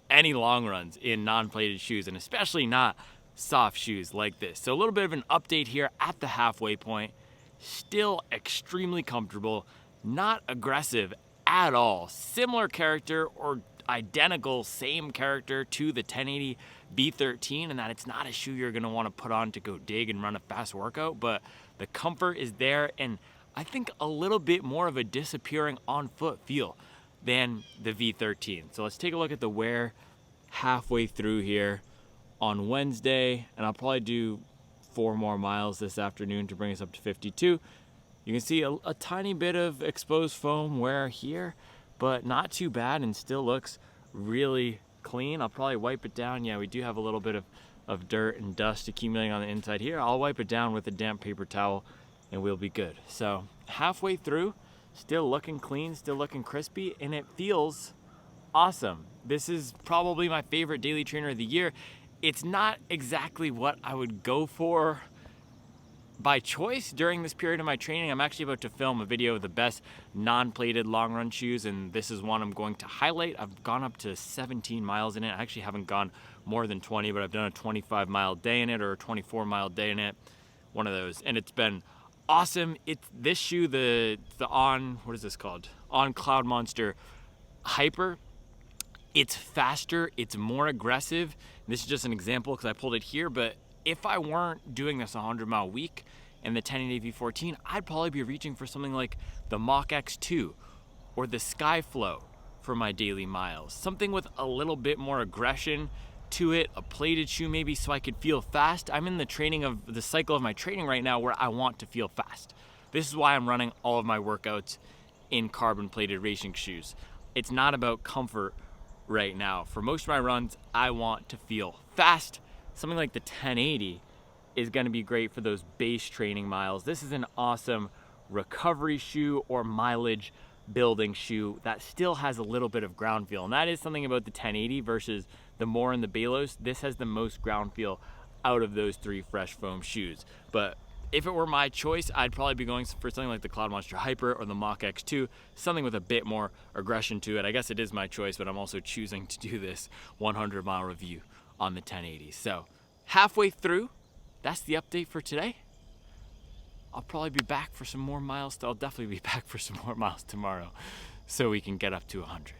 S1: any long runs in non-plated shoes, and especially not soft shoes like this. So a little bit of an update here at the halfway point. Still extremely comfortable, not aggressive at all. Similar character or identical same character to the 1080 V13 in that it's not a shoe you're going to want to put on to go dig and run a fast workout, but the comfort is there, and I think a little bit more of a disappearing on foot feel than the V13. So let's take a look at the wear halfway through here on Wednesday, and I'll probably do 4 more miles this afternoon to bring us up to 52. You can see a tiny bit of exposed foam wear here, but not too bad and still looks really clean. I'll probably wipe it down. Yeah, we do have a little bit of dirt and dust accumulating on the inside here. I'll wipe it down with a damp paper towel and we'll be good. So halfway through, still looking clean, still looking crispy, and it feels awesome. This is probably my favorite daily trainer of the year. It's not exactly what I would go for by choice during this period of my training. I'm actually about to film a video of the best non-plated long run shoes, and this is one I'm going to highlight. I've gone up to 17 miles in it. I actually haven't gone more than 20, but I've done a 25-mile day in it or a 24-mile day in it, one of those, and it's been awesome. It's this shoe, the On, what is this called? On Cloud Monster Hyper. It's faster, it's more aggressive. This is just an example because I pulled it here, but if I weren't doing this 100-mile week and the 1080 V14, I'd probably be reaching for something like the Mach X2 or the Skyflow for my daily miles. Something with a little bit more aggression to it, a plated shoe maybe, so I could feel fast. I'm in the cycle of my training right now where I want to feel fast. This is why I'm running all of my workouts in carbon plated racing shoes. It's not about comfort right now. For most of my runs, I want to feel fast. Something like the 1080 is going to be great for those base training miles. This is an awesome recovery shoe or mileage building shoe that still has a little bit of ground feel, and that is something about the 1080 versus the More and the Balos. This has the most ground feel out of those 3 fresh foam shoes. But if it were my choice, I'd probably be going for something like the Cloud Monster Hyper or the Mach X2, something with a bit more aggression to it. I guess it is my choice, but I'm also choosing to do this 100-mile review on the 1080. So halfway through, that's the update for today. I'll probably be back for some more miles. I'll definitely be back for some more miles tomorrow so we can get up to 100.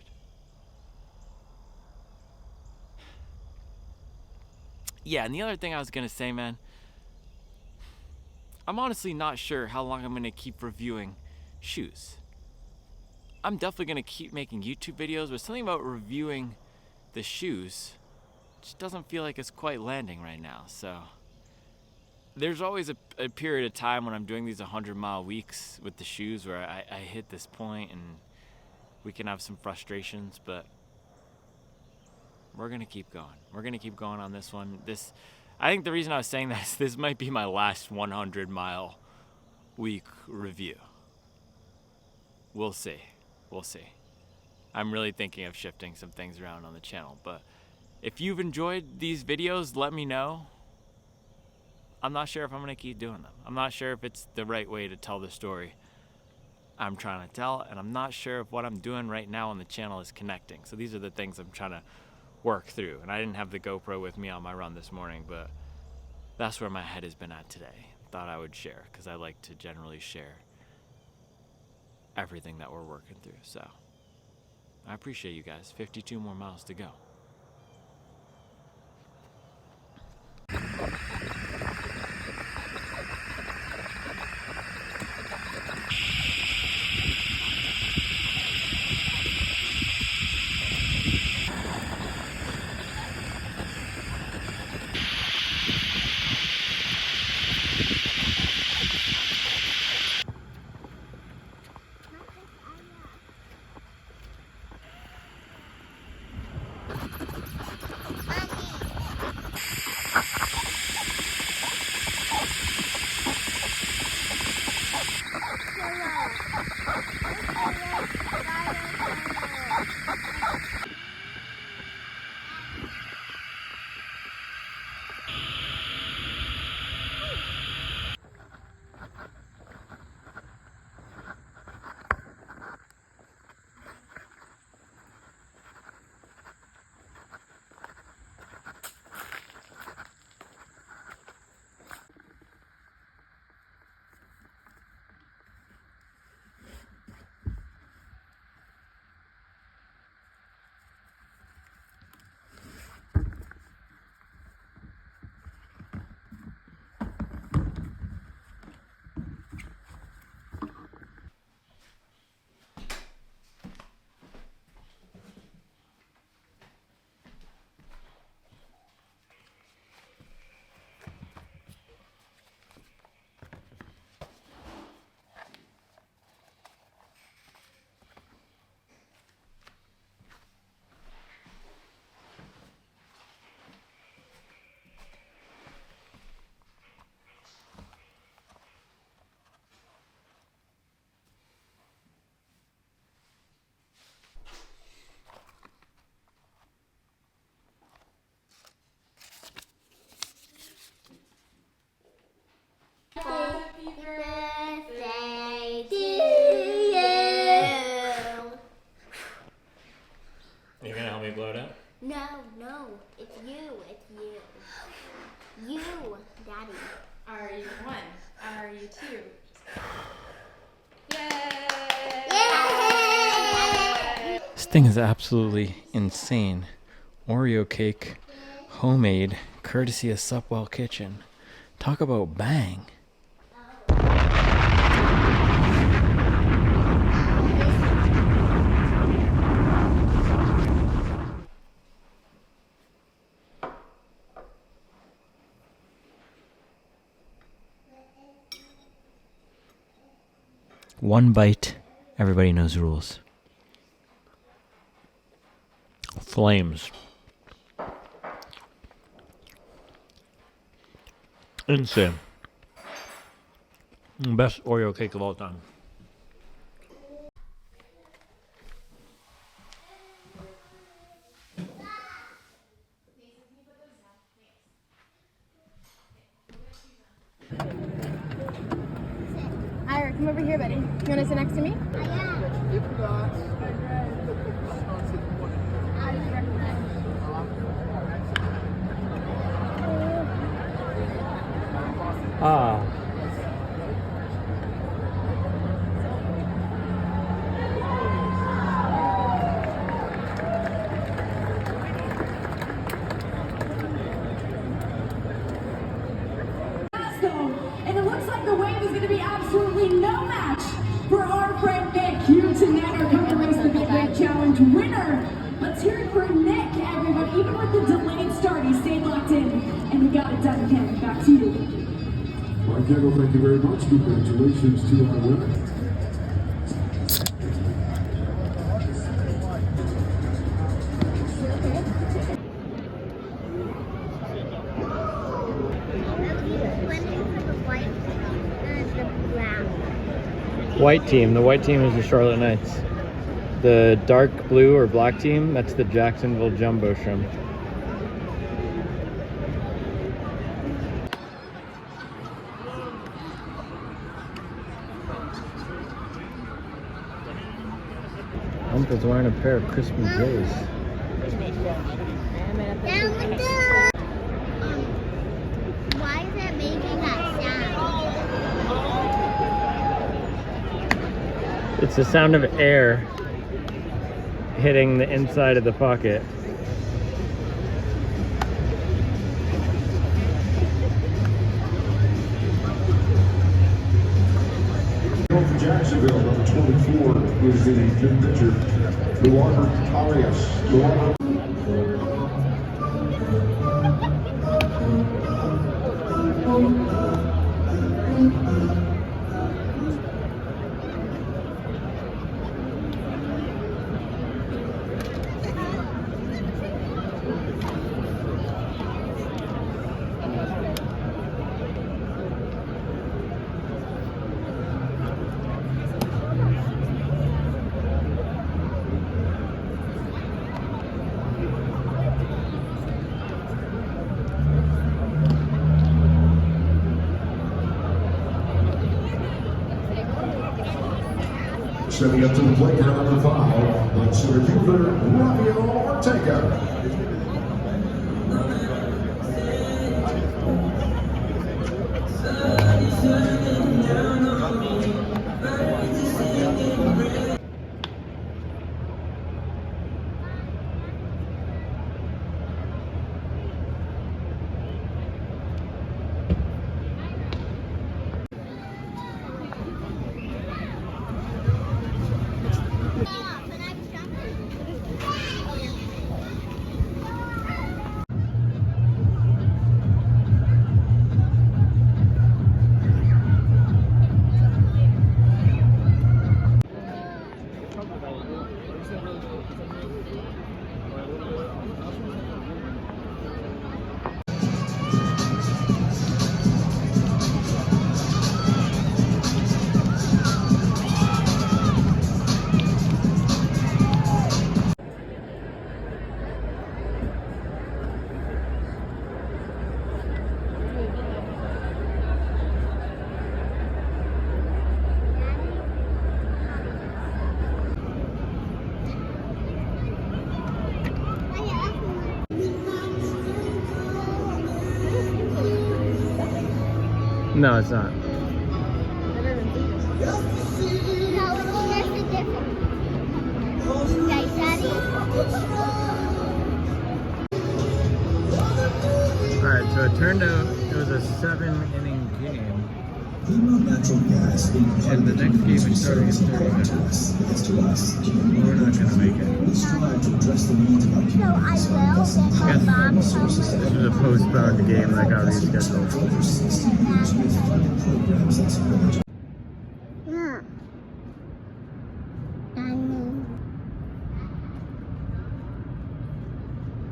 S1: Yeah, and the other thing I was going to say, man, I'm honestly not sure how long I'm going to keep reviewing shoes. I'm definitely gonna keep making YouTube videos, but something about reviewing the shoes just doesn't feel like it's quite landing right now. So there's always a period of time when I'm doing these 100-mile weeks with the shoes where I hit this point and we can have some frustrations, but we're gonna keep going. We're gonna keep going on this one. I think the reason I was saying that is this might be my last 100-mile week review. We'll see. We'll see. I'm really thinking of shifting some things around on the channel, but if you've enjoyed these videos, let me know. I'm not sure if I'm gonna keep doing them. I'm not sure if it's the right way to tell the story I'm trying to tell, and I'm not sure if what I'm doing right now on the channel is connecting. So these are the things I'm trying to work through. And I didn't have the GoPro with me on my run this morning, but that's where my head has been at today. Thought I would share, because I like to generally share everything that we're working through. So I appreciate you guys. 52 more miles to go.
S3: Happy birthday to you.
S1: Are you gonna help me blow it out?
S3: No, it's you. You, Daddy.
S2: Are you one? Are you two?
S3: Yay!
S1: This thing is absolutely insane. Oreo cake, homemade, courtesy of Supwell Kitchen. Talk about bang. One bite, everybody knows rules. Flames. Insane. Best Oreo cake of all time.
S4: Ira, come over here, buddy. You want to sit next to me?
S1: Ah.
S5: And it looks like the wave is going to be absolutely no match for our friend Nick here tonight. Our round winner. Let's hear it for Nick, everyone. Even with the delayed start, he stayed locked in, and he got it done again. Back to you.
S6: Kendall, thank you very much. Congratulations to our winner.
S1: White team. The white team is the Charlotte Knights. The dark blue or black team, that's the Jacksonville Jumbo Shrimp. Ump's wearing a pair of crispy J's.
S3: Why is it making that sound?
S1: It's the sound of air hitting the inside of the pocket.
S6: For Jacksonville, number 24 is the new pitcher, Luana Arias. Stepping up to the plate now, number 5, let's center fielder, Refuel.
S1: No, it's not.
S3: No, it's just a different. Okay, Daddy.
S1: Alright, so it turned out it was a 7-inning game.
S7: Natural gas
S1: And the next game is starting in 30 minutes. We're not going to make it.
S7: We strive to address the needs of our
S3: So I
S7: communities.
S3: will get my mom home.
S1: This is a postponed game that got rescheduled.
S7: Over 60 years with funded programs that support
S3: Yeah. Daddy.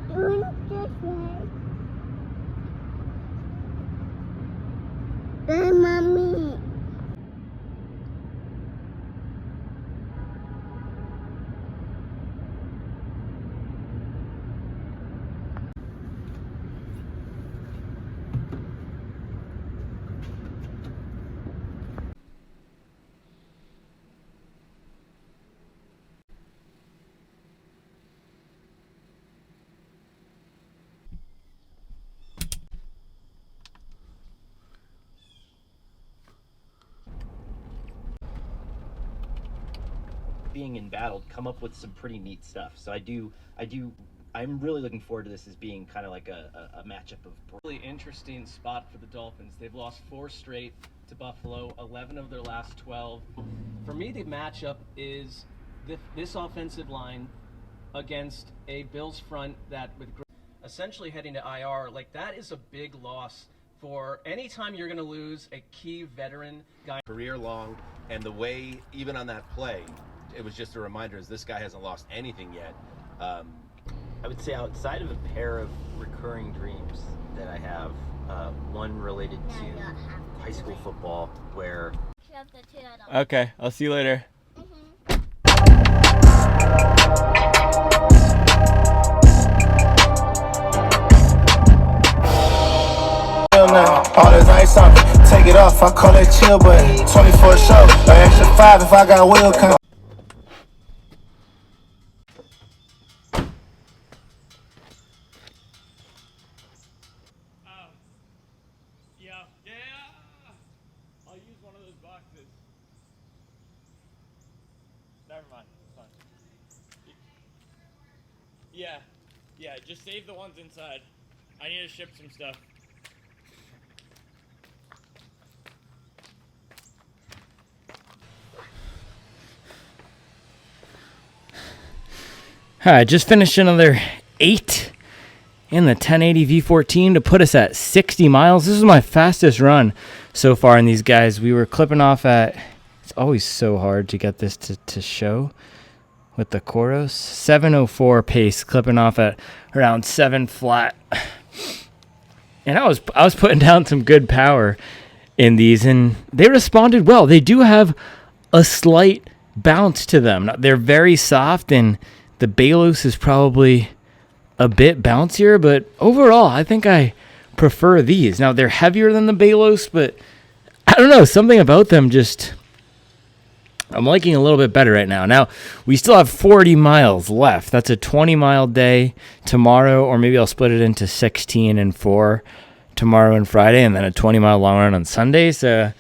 S3: Doing this way. Bye, Mommy.
S8: being embattled come up with some pretty neat stuff. So I'm really looking forward to this as being kind of like a matchup of
S9: really interesting spot for the Dolphins. They've lost 4 straight to Buffalo, 11 of their last 12. For me, the matchup is this offensive line against a Bills front that with essentially heading to IR, like that is a big loss for any time you're going to lose a key veteran guy.
S10: Career long, and the way, even on that play, it was just a reminder as this guy hasn't lost anything yet.
S8: I would say outside of a pair of recurring dreams that I have, one related to high school football where...
S1: Okay, I'll see you later.
S7: All this ice on me, take it off, I call that chill button. 24 show, an extra 5 if I got will come.
S1: Yeah. I'll use one of those boxes. Never mind, it's fine. Yeah, just save the ones inside. I need to ship some stuff. Alright, just finished another 8 in the 1080 V14 to put us at 60 miles. This is my fastest run so far in these guys. We were clipping off at, it's always so hard to get this to show with the Koros. 7:04 pace, clipping off at around 7 flat. And I was putting down some good power in these, and they responded well. They do have a slight bounce to them. They're very soft, and the Balos is probably a bit bouncier, but overall, I think I prefer these. Now, they're heavier than the Balos, but I don't know, something about them just, I'm liking a little bit better right now. Now, we still have 40 miles left. That's a 20-mile day tomorrow, or maybe I'll split it into 16 and 4 tomorrow and Friday, and then a 20-mile long run on Sunday. So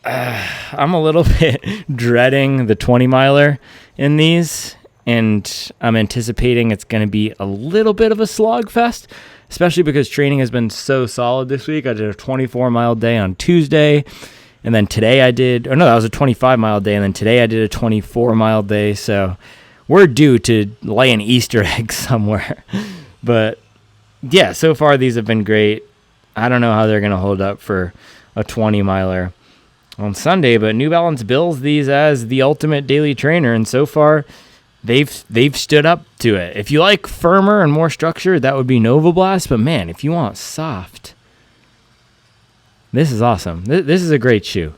S1: I'm a little bit dreading the 20-miler in these, and I'm anticipating it's going to be a little bit of a slog fest, especially because training has been so solid this week. I did a 24-mile day on Tuesday, and then today that was a 25-mile day, and then today I did a 24-mile day, so we're due to lay an Easter egg somewhere. But, yeah, so far these have been great. I don't know how they're going to hold up for a 20-miler on Sunday, but New Balance bills these as the ultimate daily trainer, and so far they've stood up to it. If you like firmer and more structure, that would be Nova Blast, but man, if you want soft, this is awesome. This is a great shoe.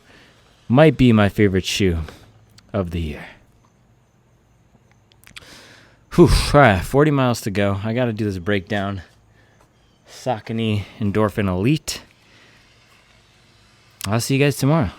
S1: Might be my favorite shoe of the year. Whew, all right, 40 miles to go. I got to do this breakdown. Saucony Endorphin Elite. I'll see you guys tomorrow.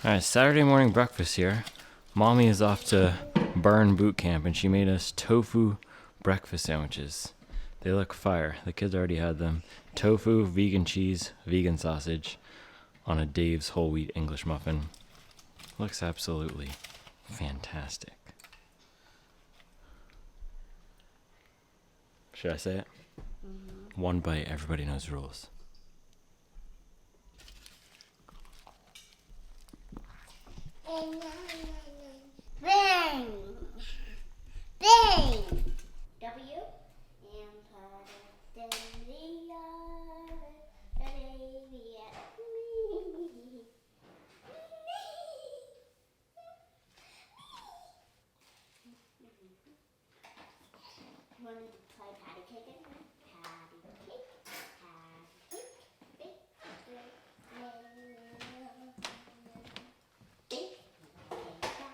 S1: Alright, Saturday morning breakfast here. Mommy is off to Burn Boot Camp, and she made us tofu breakfast sandwiches. They look fire. The kids already had them. Tofu, vegan cheese, vegan sausage on a Dave's whole wheat English muffin. Looks absolutely fantastic. Should I say it? One bite, everybody knows rules.
S3: Bang! Bang! W and put it in the oven. The baby at me. You want to try patty cake again? Patty cake, bake, bake,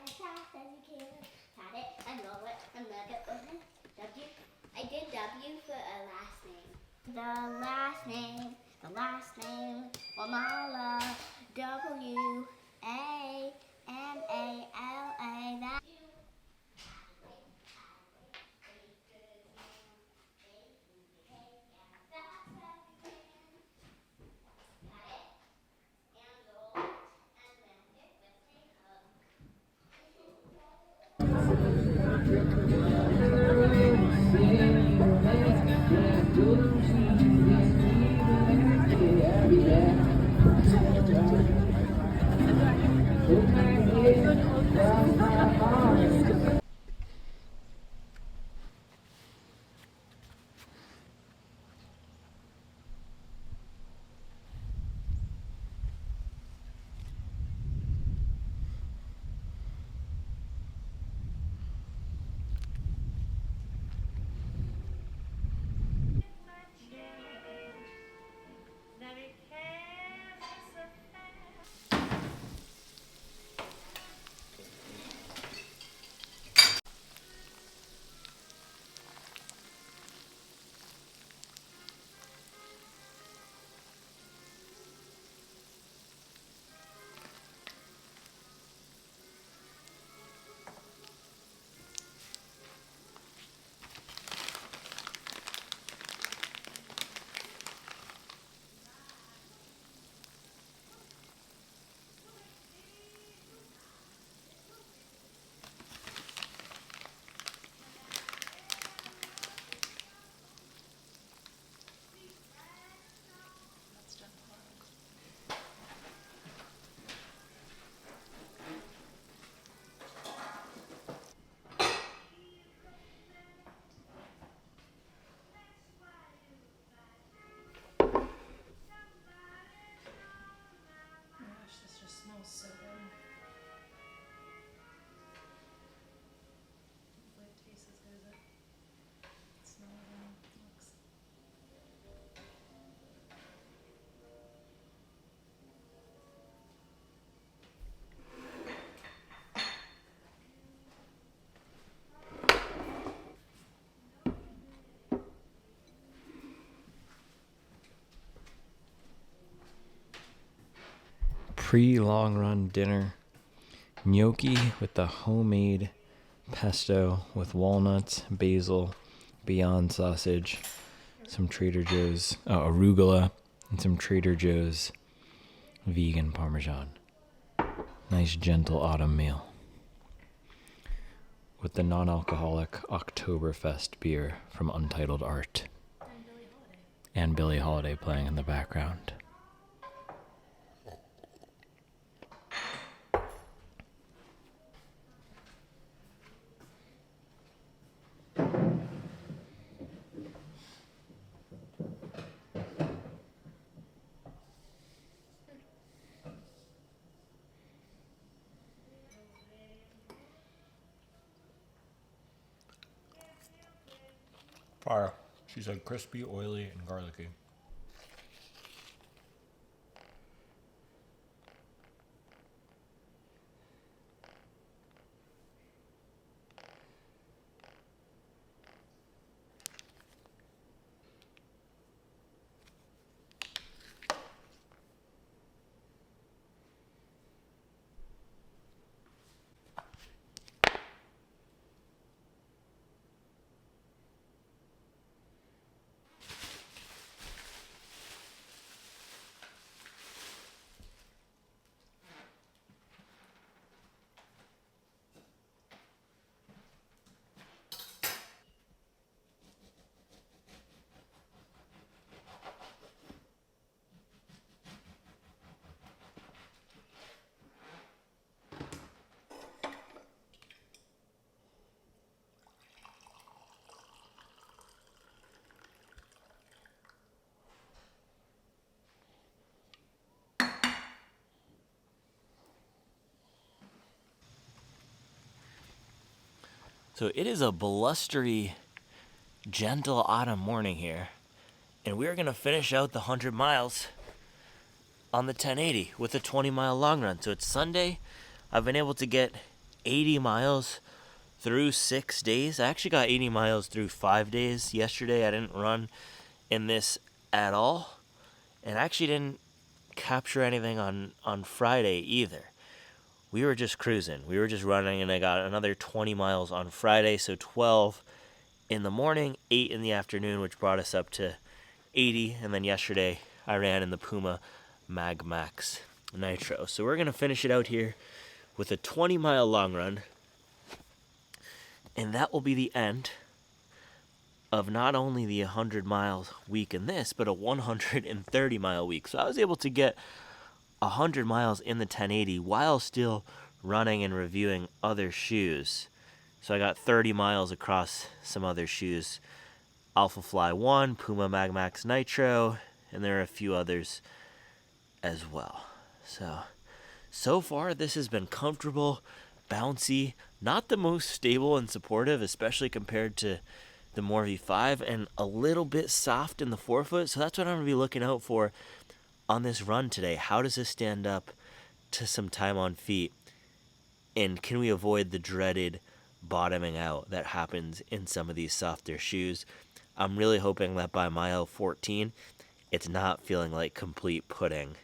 S3: as fast as you can. Pat it and roll it and let it open. W. I did W for a last name. The last name, Wamala. W A M A L A. That.
S1: Pre-long run dinner. Gnocchi with the homemade pesto with walnuts, basil, Beyond sausage, some Trader Joe's arugula, and some Trader Joe's vegan Parmesan. Nice gentle autumn meal. With the non-alcoholic Oktoberfest beer from Untitled Art. And Billie Holiday playing in the background.
S6: Fire. She said crispy, oily, and garlicky.
S1: So it is a blustery, gentle autumn morning here, and we're gonna finish out the 100 miles on the 1080 with a 20-mile long run. So it's Sunday. I've been able to get 80 miles through 6 days. I actually got 80 miles through 5 days. Yesterday I didn't run in this at all, and I actually didn't capture anything on Friday either. We were just cruising. We were just running, and I got another 20 miles on Friday, so 12 in the morning, 8 in the afternoon, which brought us up to 80, and then yesterday I ran in the Puma Mag Max Nitro. So we're going to finish it out here with a 20-mile long run, and that will be the end of not only the 100-mile week in this, but a 130-mile week. So I was able to get 100 miles in the 1080 while still running and reviewing other shoes. So I got 30 miles across some other shoes. Alpha Fly 1, Puma Mag Max Nitro, and there are a few others as well. So far this has been comfortable, bouncy, not the most stable and supportive, especially compared to the More V5, and a little bit soft in the forefoot. So that's what I'm going to be looking out for on this run today. How does this stand up to some time on feet? And can we avoid the dreaded bottoming out that happens in some of these softer shoes? I'm really hoping that by mile 14, it's not feeling like complete pudding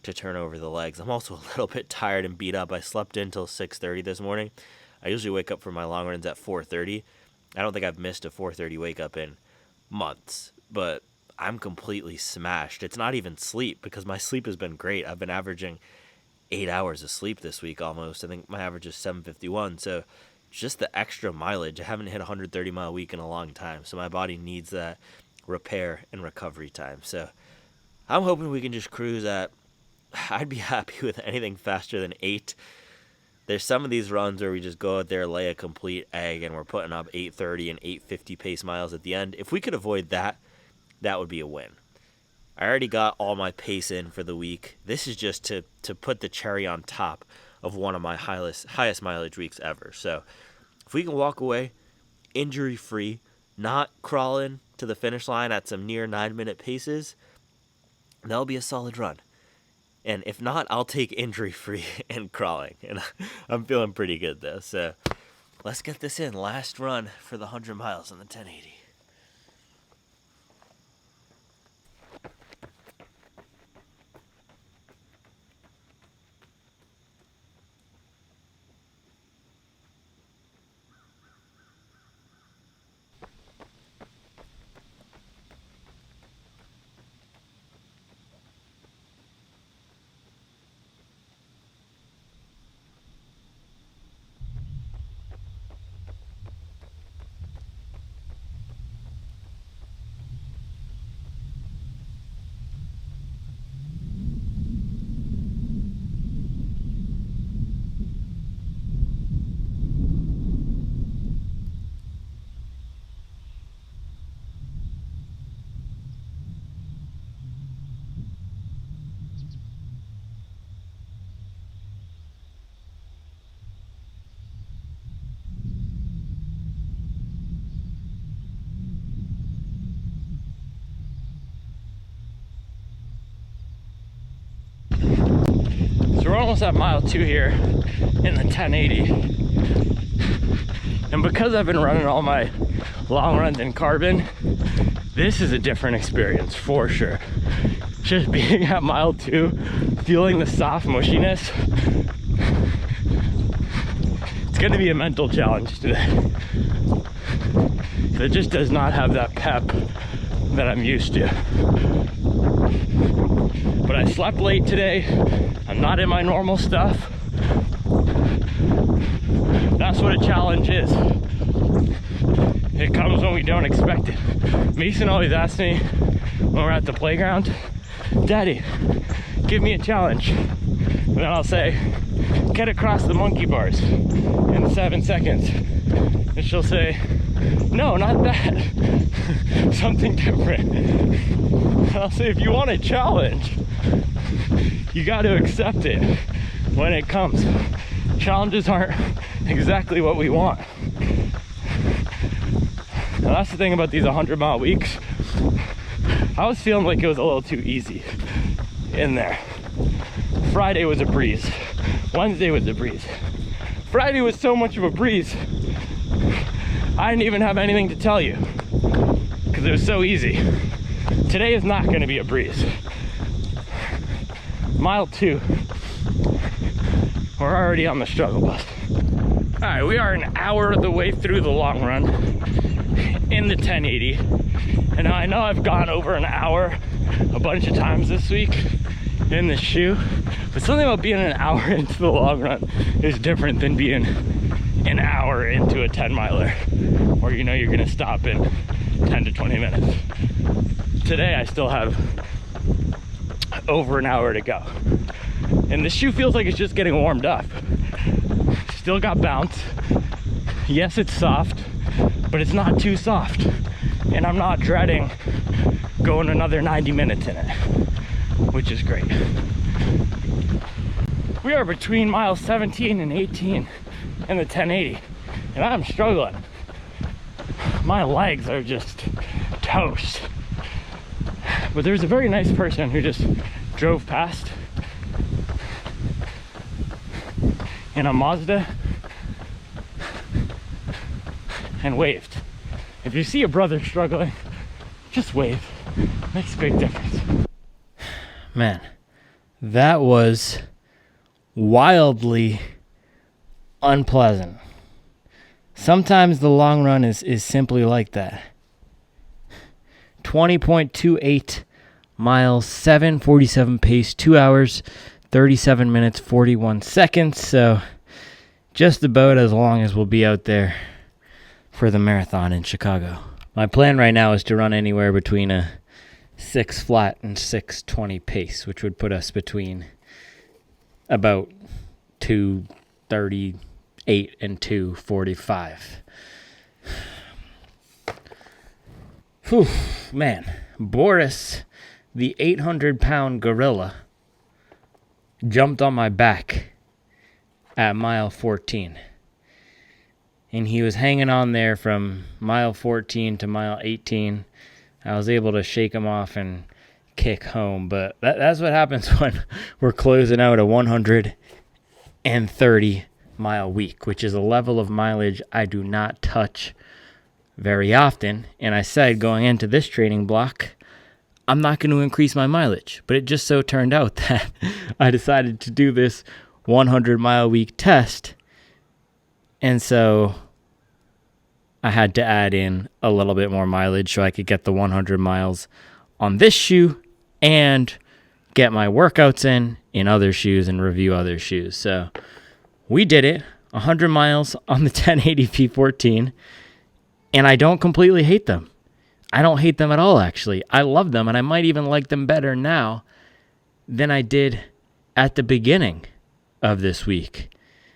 S1: to turn over the legs. I'm also a little bit tired and beat up. I slept in till 6:30 this morning. I usually wake up for my long runs at 4:30. I don't think I've missed a 4:30 wake up in months, but I'm completely smashed. It's not even sleep, because my sleep has been great. I've been averaging 8 hours of sleep this week almost. I think my average is 7:51. So just the extra mileage. I haven't hit a 130-mile week in a long time, so my body needs that repair and recovery time. So I'm hoping we can just cruise at, I'd be happy with anything faster than 8. There's some of these runs where we just go out there, lay a complete egg, and we're putting up 8:30 and 8:50 pace miles at the end. If we could avoid that, that would be a win. I already got all my pace in for the week. This is just to put the cherry on top of one of my highest mileage weeks ever. So if we can walk away injury-free, not crawling to the finish line at some near 9-minute paces, that'll be a solid run. And if not, I'll take injury-free and crawling. And I'm feeling pretty good, though. So let's get this in. Last run for the 100 miles on the 1080. So we're almost at mile 2 here in the 1080. And because I've been running all my long runs in carbon, this is a different experience for sure. Just being at mile 2, feeling the soft mushiness, it's gonna be a mental challenge today. It just does not have that pep that I'm used to. But I slept late today. I'm not in my normal stuff. That's what a challenge is. It comes when we don't expect it. Mason always asks me when we're at the playground, "Daddy, give me a challenge." And then I'll say, "Get across the monkey bars in 7 seconds." And she'll say, "No, not that." Something different. And I'll say, if you want a challenge, you got to accept it when it comes. Challenges aren't exactly what we want. And that's the thing about these 100-mile weeks. I was feeling like it was a little too easy in there. Friday was a breeze. Wednesday was a breeze. Friday was so much of a breeze, I didn't even have anything to tell you because it was so easy. Today is not going to be a breeze. Mile 2, we're already on the struggle bus. All right, we are an hour of the way through the long run in the 1080. And I know I've gone over an hour a bunch of times this week in this shoe, but something about being an hour into the long run is different than being an hour into a 10-miler, where you know you're gonna stop in 10 to 20 minutes. Today I still have over an hour to go. And the shoe feels like it's just getting warmed up. Still got bounce. Yes, it's soft, but it's not too soft. And I'm not dreading going another 90 minutes in it, which is great. We are between miles 17 and 18 in the 1080, and I'm struggling. My legs are just toast. But there's a very nice person who just drove past in a Mazda and waved. If you see a brother struggling, just wave. Makes a big difference. Man, that was wildly unpleasant. Sometimes the long run is simply like that. 20.28 miles, 7:47 pace, 2 hours, 37 minutes, 41 seconds. So just about as long as we'll be out there for the marathon in Chicago. My plan right now is to run anywhere between a 6 flat and 6:20 pace, which would put us between about 2:38 and 2:45. Whew, man. Boris, the 800-pound gorilla, jumped on my back at mile 14. And he was hanging on there from mile 14 to mile 18. I was able to shake him off and kick home. But that's what happens when we're closing out a 130-mile week, which is a level of mileage I do not touch very often. And I said going into this training block, I'm not going to increase my mileage. But it just so turned out that I decided to do this 100-mile week test. And so I had to add in a little bit more mileage so I could get the 100 miles on this shoe and get my workouts in other shoes and review other shoes. So we did it, 100 miles on the 1080 P14, and I don't completely hate them. I don't hate them at all, actually. I love them, and I might even like them better now than I did at the beginning of this week.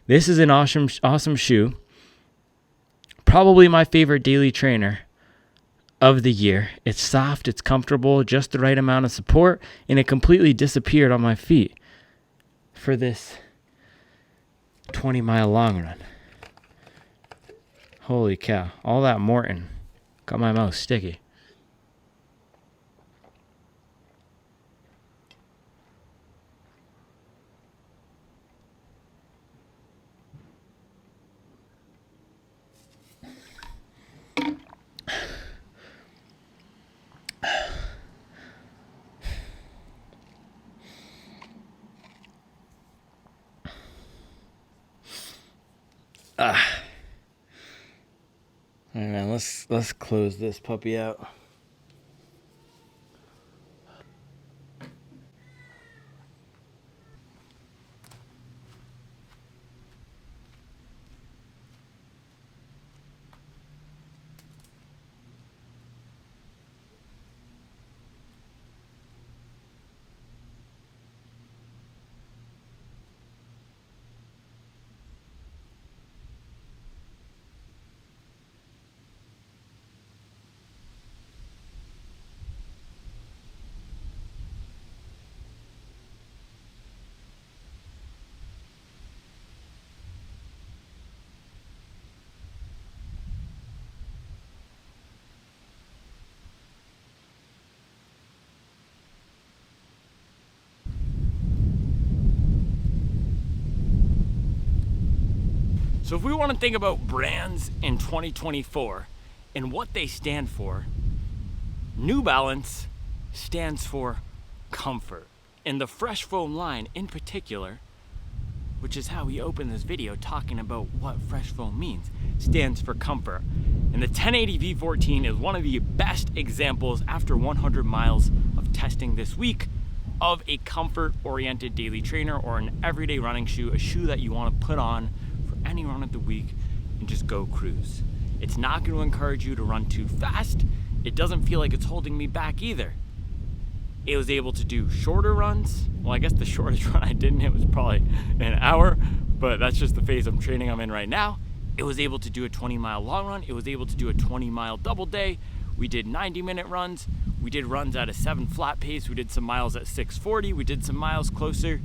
S1: This is an awesome shoe. Probably my favorite daily trainer of the year. It's soft, it's comfortable, just the right amount of support, and it completely disappeared on my feet for this 20-mile long run. Holy cow. All that Morton got my mouth sticky. All right, man, let's close this puppy out. So if we want to think about brands in 2024 and what they stand for, New Balance stands for comfort. And the Fresh Foam line in particular, which is how we open this video talking about what Fresh Foam means, stands for comfort. And the 1080 V14 is one of the best examples after 100 miles of testing this week of a comfort-oriented daily trainer or an everyday running shoe, a shoe that you want to put on for any run of the week and just go cruise. It's not going to encourage you to run too fast. It doesn't feel like it's holding me back either. It was able to do shorter runs. Well, I guess the shortest run I didn't hit was probably an hour, but that's just the phase of training I'm in right now. It was able to do a 20-mile long run. It was able to do a 20-mile double day. We did 90-minute runs. We did runs at a 7 flat pace. We did some miles at 6:40. We did some miles closer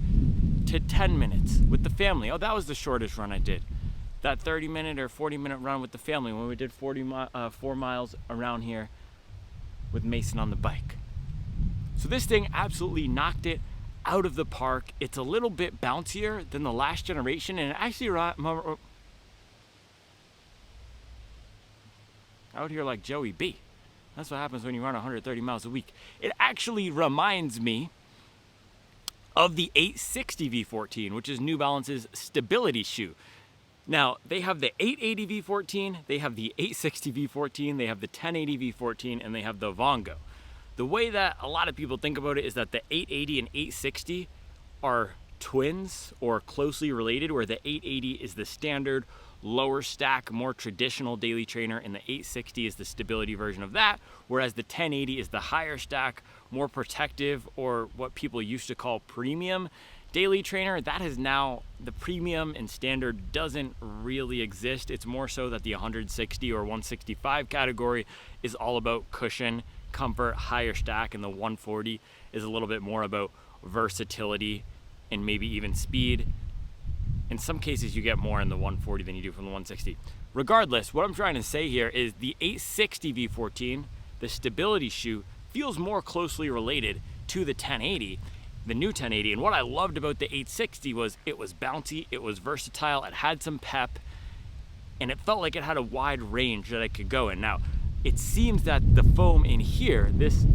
S1: to 10 minutes with the family. Oh, that was the shortest run I did. That 30-minute or 40-minute run with the family when we did 4 miles around here with Mason on the bike. So this thing absolutely knocked it out of the park. It's a little bit bouncier than the last generation, and it actually out here like Joey B. That's what happens when you run 130 miles a week. It actually reminds me of the 860 V14, which is New Balance's stability shoe. Now, they have the 880 V14, they have the 860 V14, they have the 1080 V14, and they have the Vongo. The way that a lot of people think about it is that the 880 and 860 are twins or closely related, where the 880 is the standard lower stack, more traditional daily trainer, and the 860 is the stability version of that, whereas the 1080 is the higher stack, more protective, or what people used to call premium daily trainer. That is now, the premium and standard doesn't really exist. It's more so that the 160 or 165 category is all about cushion, comfort, higher stack, and the 140 is a little bit more about versatility and maybe even speed. In some cases you get more in the 140 than you do from the 160. Regardless, what I'm trying to say here is the 860 V14, the stability shoe, feels more closely related to the 1080, the new 1080. And what I loved about the 860 was it was bouncy, it was versatile, it had some pep, and it felt like it had a wide range that I could go in. Now, it seems that the foam in here, this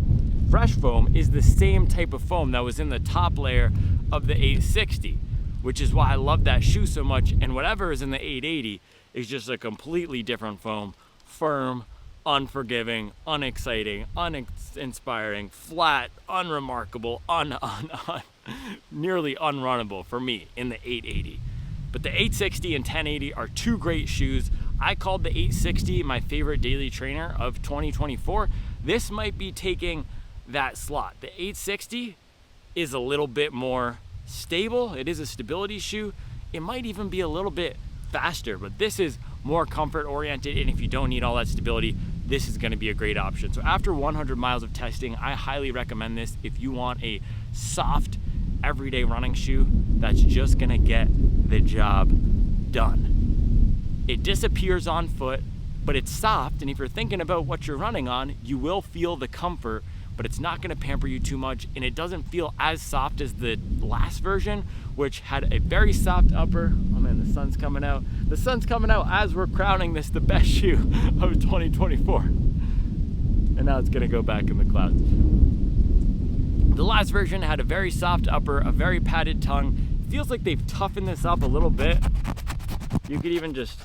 S1: Fresh Foam, is the same type of foam that was in the top layer of the 860, which is why I love that shoe so much. And whatever is in the 880 is just a completely different foam, firm, unforgiving, unexciting, uninspiring, flat, unremarkable, nearly unrunnable for me in the 880. But the 860 and 1080 are two great shoes. I called the 860 my favorite daily trainer of 2024. This might be taking that slot. The 860 is a little bit more stable. It is a stability shoe. It might even be a little bit faster, but this is more comfort oriented, and if you don't need all that stability, this is going to be a great option. So after 100 miles of testing, I highly recommend this if you want a soft everyday running shoe that's just going to get the job done. It disappears on foot, but it's soft, and if you're thinking about what you're running on, you will feel the comfort, but it's not going to pamper you too much, and it doesn't feel as soft as the last version, which had a very soft upper. Oh man, the sun's coming out. The sun's coming out as we're crowning this the best shoe of 2024. And now it's going to go back in the clouds. The last version had a very soft upper, a very padded tongue. It feels like they've toughened this up a little bit. You could even just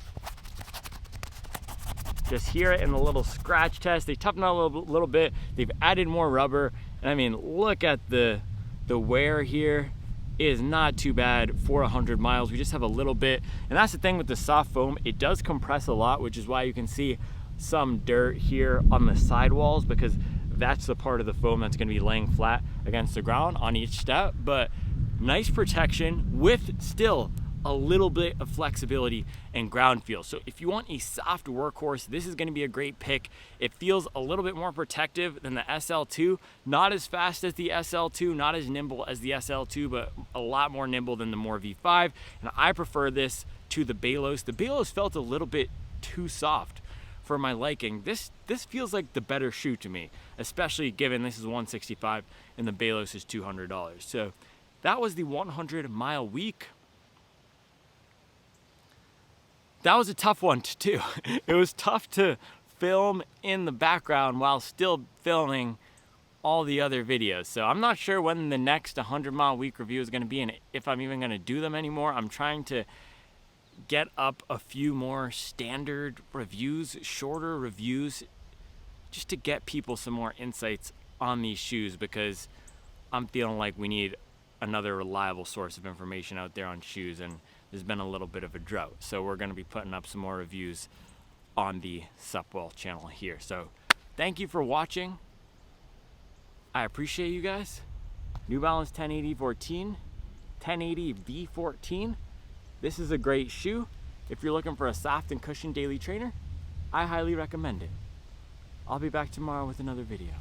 S1: hear it in the little scratch test. They toughened it a little bit. They've added more rubber. And I mean, look at the wear here. It is not too bad for 100 miles. We just have a little bit. And that's the thing with the soft foam. It does compress a lot, which is why you can see some dirt here on the sidewalls, because that's the part of the foam that's going to be laying flat against the ground on each step. But nice protection with still a little bit of flexibility and ground feel. So if you want a soft workhorse, this is going to be a great pick. It feels a little bit more protective than the SL2, not as fast as the SL2, not as nimble as the SL2, but a lot more nimble than the More V5. And I prefer this to the Balos. The Balos felt a little bit too soft for my liking. This feels like the better shoe to me, especially given this is $165 and the Balos is $200. So that was the 100 mile week. that was a tough one to do. It was tough to film in the background while still filming all the other videos. So I'm not sure when the next 100 mile week review is going to be and if I'm even going to do them anymore. I'm trying to get up a few more standard reviews, shorter reviews, just to get people some more insights on these shoes, because I'm feeling like we need another reliable source of information out there on shoes, and there's been a little bit of a drought. So we're going to be putting up some more reviews on the Supwell channel here. So thank you for watching. I appreciate you guys. New Balance 1080 V14. This is a great shoe. If you're looking for a soft and cushioned daily trainer, I highly recommend it. I'll be back tomorrow with another video.